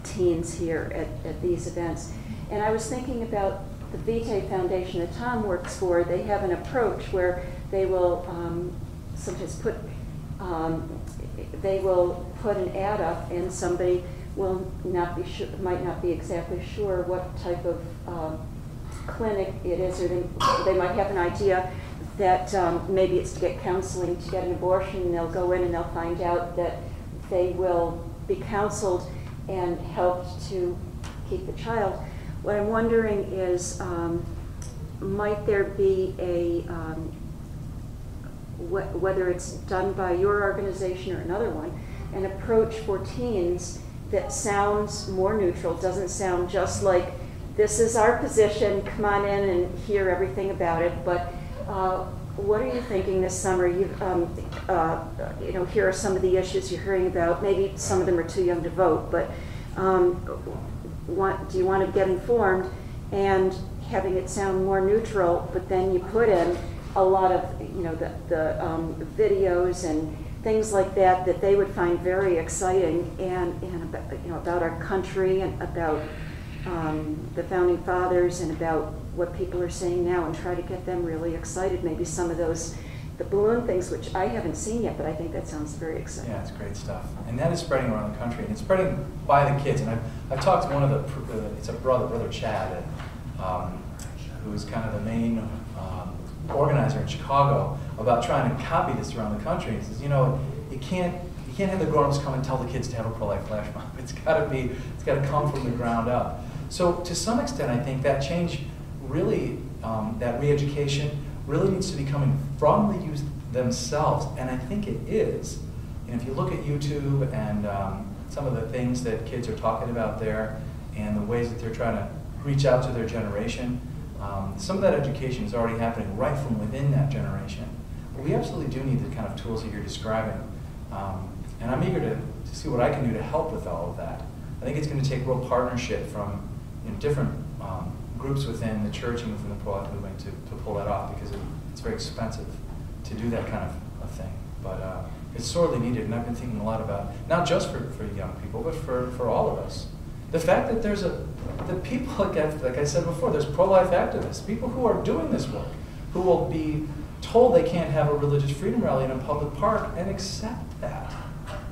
[SPEAKER 9] teens here at these events. And I was thinking about the Vitae Foundation that Tom works for. They have an approach where they will sometimes put an ad up, and somebody will not be sure, might not be exactly sure what type of clinic it is, or they might have an idea that maybe it's to get counseling to get an abortion, and they'll go in and they'll find out that they will be counseled and helped to keep the child. What I'm wondering is, might there be a, whether it's done by your organization or another one, an approach for teens that sounds more neutral, doesn't sound just like, this is our position, come on in and hear everything about it, but what are you thinking this summer? You know, here are some of the issues you're hearing about. Maybe some of them are too young to vote, but do you want to get informed? And having it sound more neutral, but then you put in a lot of, you know, the videos and things like that that they would find very exciting, and about, you know, about our country and about the founding fathers and about what people are saying now, and try to get them really excited. Maybe some of those, the balloon things, which I haven't seen yet, but I think that sounds very exciting.
[SPEAKER 3] Yeah, it's great stuff. And that is spreading around the country, and it's spreading by the kids. And I've talked to one of the, it's a brother Chad, who's kind of the main organizer in Chicago, about trying to copy this around the country. He says, you know, you can't have the grown-ups come and tell the kids to have a pro-life flash mob. It's got to come from the ground up. So to some extent, I think that change really, that re-education really needs to be coming from the youth themselves, and I think it is. And if you look at YouTube and some of the things that kids are talking about there, and the ways that they're trying to reach out to their generation, some of that education is already happening right from within that generation. But we absolutely do need the kind of tools that you're describing. And I'm eager to see what I can do to help with all of that. I think it's going to take real partnership from, you know, different groups within the church and within the pro-life movement to pull that off, because it's very expensive to do that kind of thing. But it's sorely needed, and I've been thinking a lot about, not just for young people, but for all of us. The fact that there's the people, like I said before, there's pro-life activists, people who are doing this work, who will be told they can't have a religious freedom rally in a public park and accept that.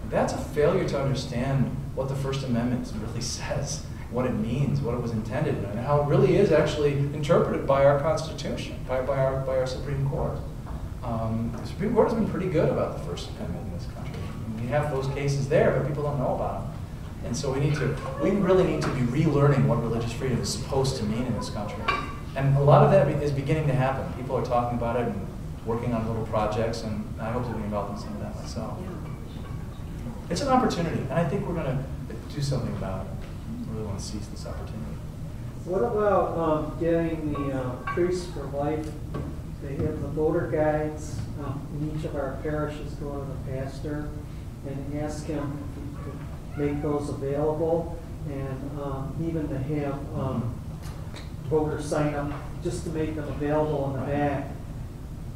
[SPEAKER 3] That's a failure to understand what the First Amendment really says, what it means, what it was intended, and how it really is actually interpreted by our Constitution, by our Supreme Court. The Supreme Court has been pretty good about the First Amendment in this country. We have those cases there, but people don't know about them. And so we really need to be relearning what religious freedom is supposed to mean in this country. And a lot of that is beginning to happen. People are talking about it and working on little projects, and I hope to be involved in some of that myself. It's an opportunity, and I think we're going to do something about it. I really want to seize this opportunity.
[SPEAKER 14] What about getting the Priests for Life? They have the voter guides in each of our parishes. Go to the pastor and ask him if he could make those available, and even to have voters sign up just to make them available in the back,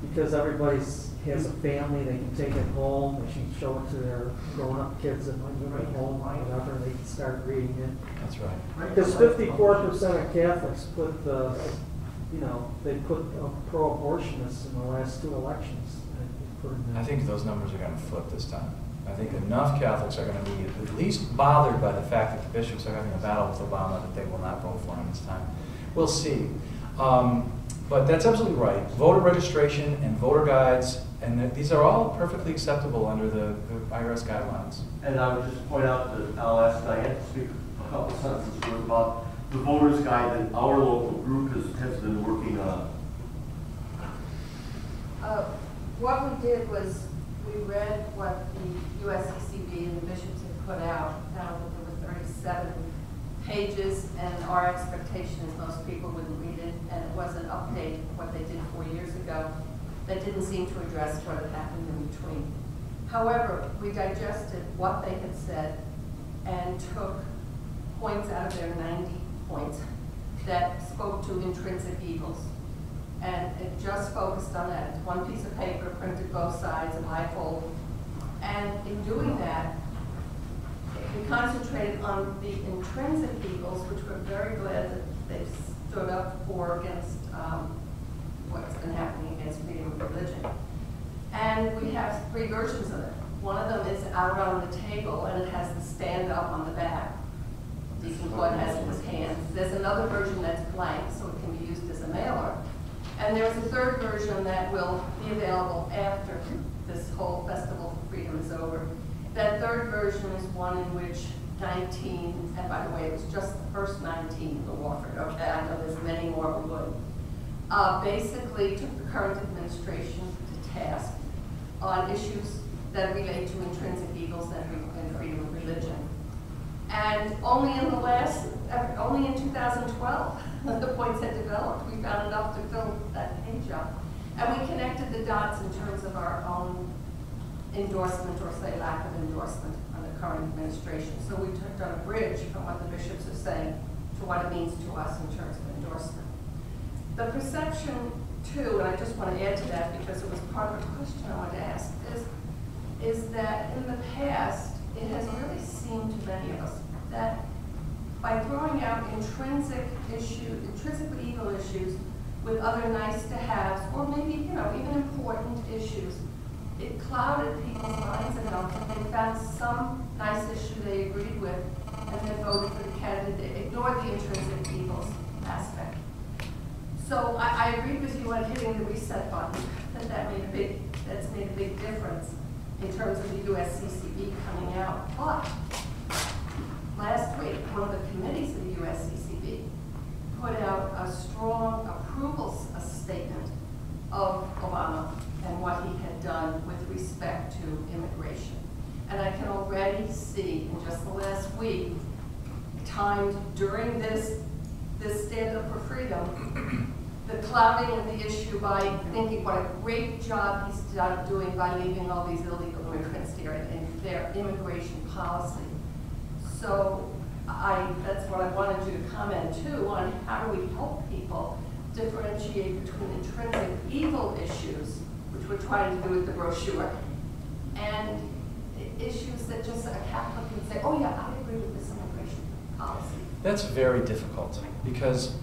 [SPEAKER 14] because everybody has a family, they can take it home, they can show it to their grown-up kids at home, whatever, they can start reading it.
[SPEAKER 3] That's right.
[SPEAKER 14] Because 54% of Catholics put they put pro-abortionists in the last 2 elections.
[SPEAKER 3] I think those numbers are going to flip this time. I think enough Catholics are going to be at least bothered by the fact that the bishops are having a battle with Obama that they will not vote for him this time. We'll see. But that's absolutely right. Voter registration and voter guides, and these are all perfectly acceptable under the IRS guidelines.
[SPEAKER 4] And I would just point out that I'll ask Diane to speak a couple sentences about the voters guide that our local group has been working on.
[SPEAKER 7] What we did was we read what the USCCB and the bishops had put out. Found that there were 37 pages, and our expectation is most people wouldn't read it, and it was an update of what they did 4 years ago that didn't seem to address what had happened in between. However, we digested what they had said and took points out of their 90 points that spoke to intrinsic evils. And it just focused on that. It's one piece of paper, printed both sides, a bifold. And in doing that, we concentrated on the intrinsic evils, which we're very glad that they've stood up for against what's been happening against freedom of religion. And we have 3 versions of it. One of them is out on the table, and it has the stand up on the back. Deacon Floyd has it in his hand. There's another version that's blank, so it can be used as a mailer. And there's a 3rd version that will be available after this whole Festival for Freedom is over. That 3rd version is one in which 19, and by the way, it was just the first 19 who offered. Okay, I know there's many more who would. Basically took the current administration to task on issues that relate to intrinsic evils and freedom of religion. And only in 2012, the points had developed. We found enough to fill that page up. And we connected the dots in terms of our own endorsement, or say lack of endorsement, on the current administration. So we took on a bridge from what the bishops are saying to what it means to us in terms of endorsement. The perception, too, and I just want to add to that because it was part of a question I wanted to ask, is that in the past, it has really seemed to many of us that by throwing out intrinsically evil issues with other nice to haves, or maybe, even important issues, it clouded people's minds enough that they found some nice issue they agreed with and then voted for the candidate. They ignored the intrinsic evils aspect. So I agree with you on hitting the reset button, that's made a big difference in terms of the USCCB coming out. But last week, one of the committees of the USCCB put out a strong approval statement of Obama and what he had done with respect to immigration. And I can already see in just the last week, timed during this Stand Up for Freedom, the clouding of the issue by thinking what a great job he's doing by leaving all these illegal immigrants here and their immigration policy. So that's what I wanted you to comment too on how do we help people differentiate between intrinsic evil issues, which we're trying to do with the brochure, and issues that just a Catholic can say, oh yeah, I agree with this immigration policy.
[SPEAKER 3] That's very difficult because,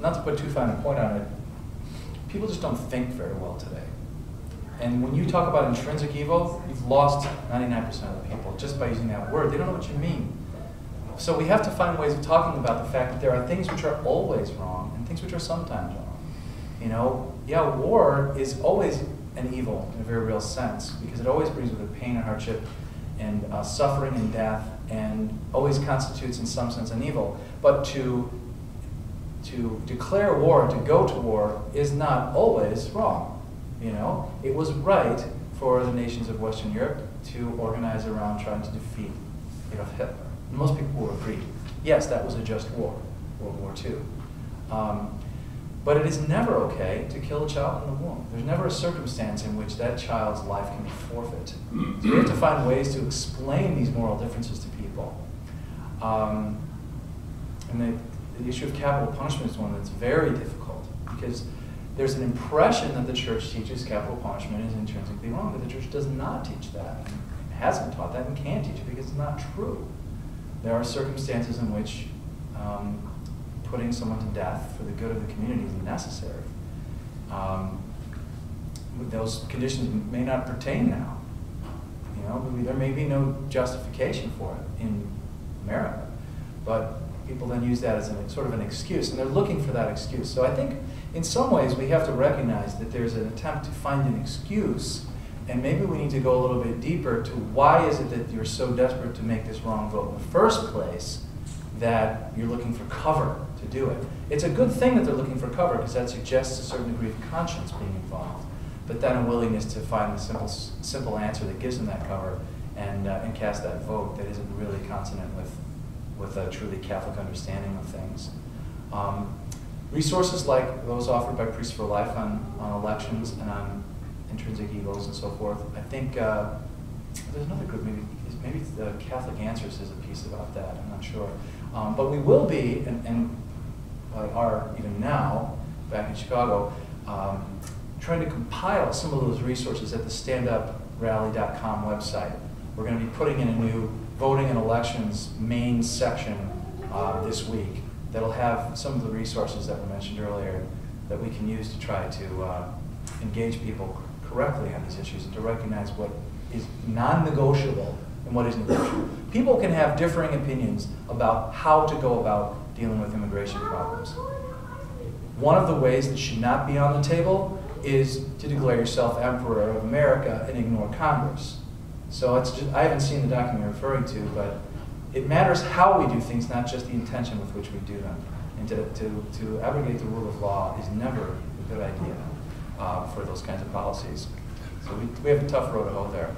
[SPEAKER 3] not to put too fine a point on it, people just don't think very well today. And when you talk about intrinsic evil, you've lost 99% of the people just by using that word. They don't know what you mean. So we have to find ways of talking about the fact that there are things which are always wrong and things which are sometimes wrong. Yeah, war is always an evil in a very real sense because it always brings with it pain and hardship and suffering and death, and always constitutes in some sense an evil. But to declare war, to go to war, is not always wrong. It was right for the nations of Western Europe to organize around trying to defeat Hitler. Most people will agree. Yes, that was a just war, World War II. But it is never okay to kill a child in the womb. There's never a circumstance in which that child's life can be forfeit. So we have to find ways to explain these moral differences to people. And the issue of capital punishment is one that's very difficult because there's an impression that the church teaches capital punishment is intrinsically wrong, but the church does not teach that, and hasn't taught that, and can't teach it because it's not true. There are circumstances in which putting someone to death for the good of the community is necessary. Those conditions may not pertain now. There may be no justification for it in America, but people then use that as sort of an excuse, and they're looking for that excuse. So I think in some ways we have to recognize that there's an attempt to find an excuse, and maybe we need to go a little bit deeper to why is it that you're so desperate to make this wrong vote in the first place that you're looking for cover to do it. It's a good thing that they're looking for cover because that suggests a certain degree of conscience being involved, but then a willingness to find the simple answer that gives them that cover and cast that vote that isn't really consonant with a truly Catholic understanding of things. Resources like those offered by Priests for Life on elections and on intrinsic evils and so forth. I think there's another group, maybe the Catholic Answers is a piece about that, I'm not sure. But we will be, and are even now, back in Chicago, trying to compile some of those resources at the standuprally.com website. We're going to be putting in a new voting and elections main section this week that'll have some of the resources that were mentioned earlier that we can use to try to engage people correctly on these issues and to recognize what is non-negotiable and what is negotiable. People can have differing opinions about how to go about dealing with immigration problems. One of the ways that should not be on the table is to declare yourself Emperor of America and ignore Congress. So it's just, I haven't seen the document you're referring to, but it matters how we do things, not just the intention with which we do them. And to abrogate the rule of law is never a good idea for those kinds of policies. So we have a tough road to hoe there.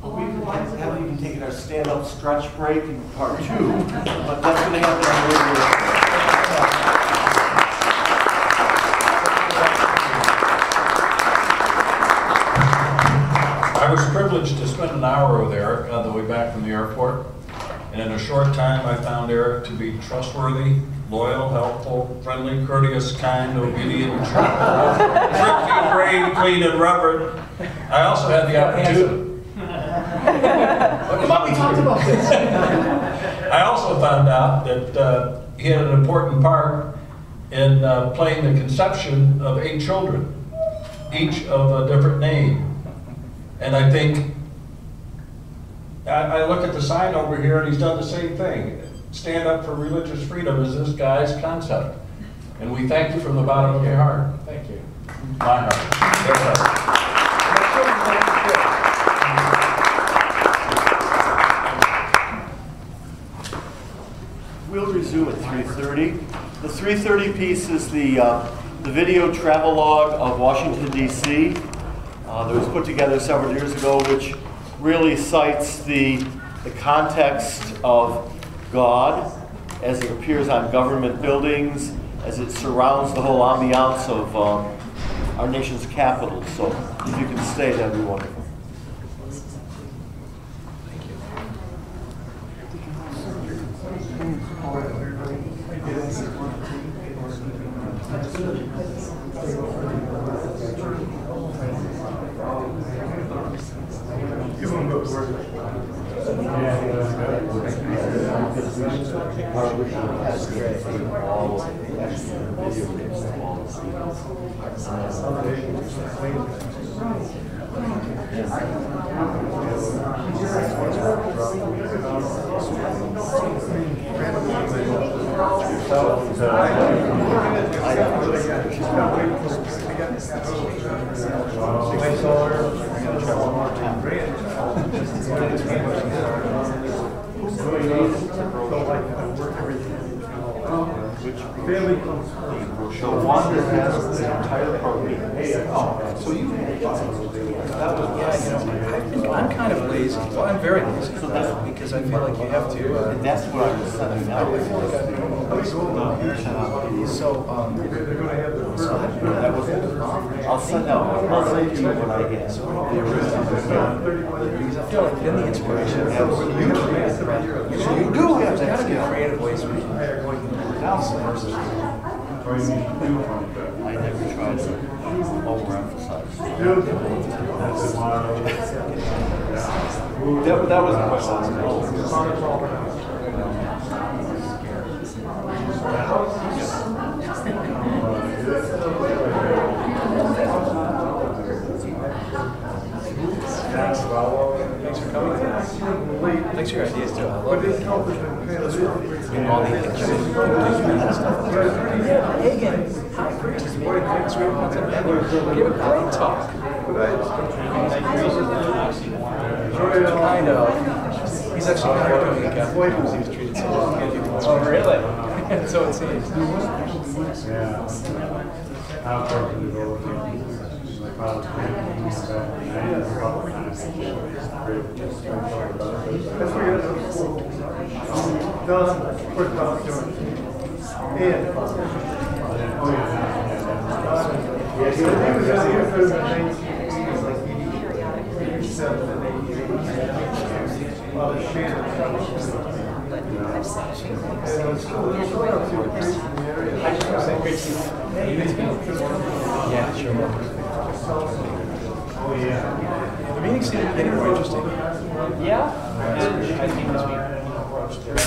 [SPEAKER 4] We haven't even taken our stand-up stretch break in part 2, but that's going to happen later.
[SPEAKER 15] I was privileged to spend an hour with Eric on the way back from the airport, and in a short time I found Eric to be trustworthy, loyal, helpful, friendly, courteous, kind, obedient, thrifty, brave, clean, and reverent. I also had the opportunity.
[SPEAKER 3] Come on, we talked about this.
[SPEAKER 15] I also found out that he had an important part in playing the conception of 8 children, each of a different name. And I think, I look at the sign over here and he's done the same thing. Stand up for religious freedom is this guy's concept. And we thank you from the bottom of your heart.
[SPEAKER 3] Thank you.
[SPEAKER 15] My heart. Their heart.
[SPEAKER 4] We'll resume at 3:30. The 3:30 piece is the video travelogue of Washington, D.C. That was put together several years ago, which really cites the context of God as it appears on government buildings, as it surrounds the whole ambiance of our nation's capital. So if you can stay, that'd be wonderful.
[SPEAKER 13] Family comes first. The one that has the entire program. So you that was,
[SPEAKER 3] yeah, I'm kind of lazy. Well, I'm very lazy because I feel like you have to.
[SPEAKER 4] That's what I was setting up.
[SPEAKER 3] So,
[SPEAKER 13] they're going to have the first.
[SPEAKER 4] That was I'll send out. I'll send you what I get.
[SPEAKER 3] because I feel like then the inspiration. You do have to get creative ways to
[SPEAKER 4] I never tried to overemphasize. That was the
[SPEAKER 3] Thanks for coming. Thanks for your ideas too. I love it. And all the stuff. Hagen, hi, Chris. Give a great talk. Kind of. He's actually not doing a Catholic because he was treated so well. Oh, really? So it seems. Yeah, sure. Oh, yeah. The meetings seem to be getting more interesting. Yeah. I think as we approach there.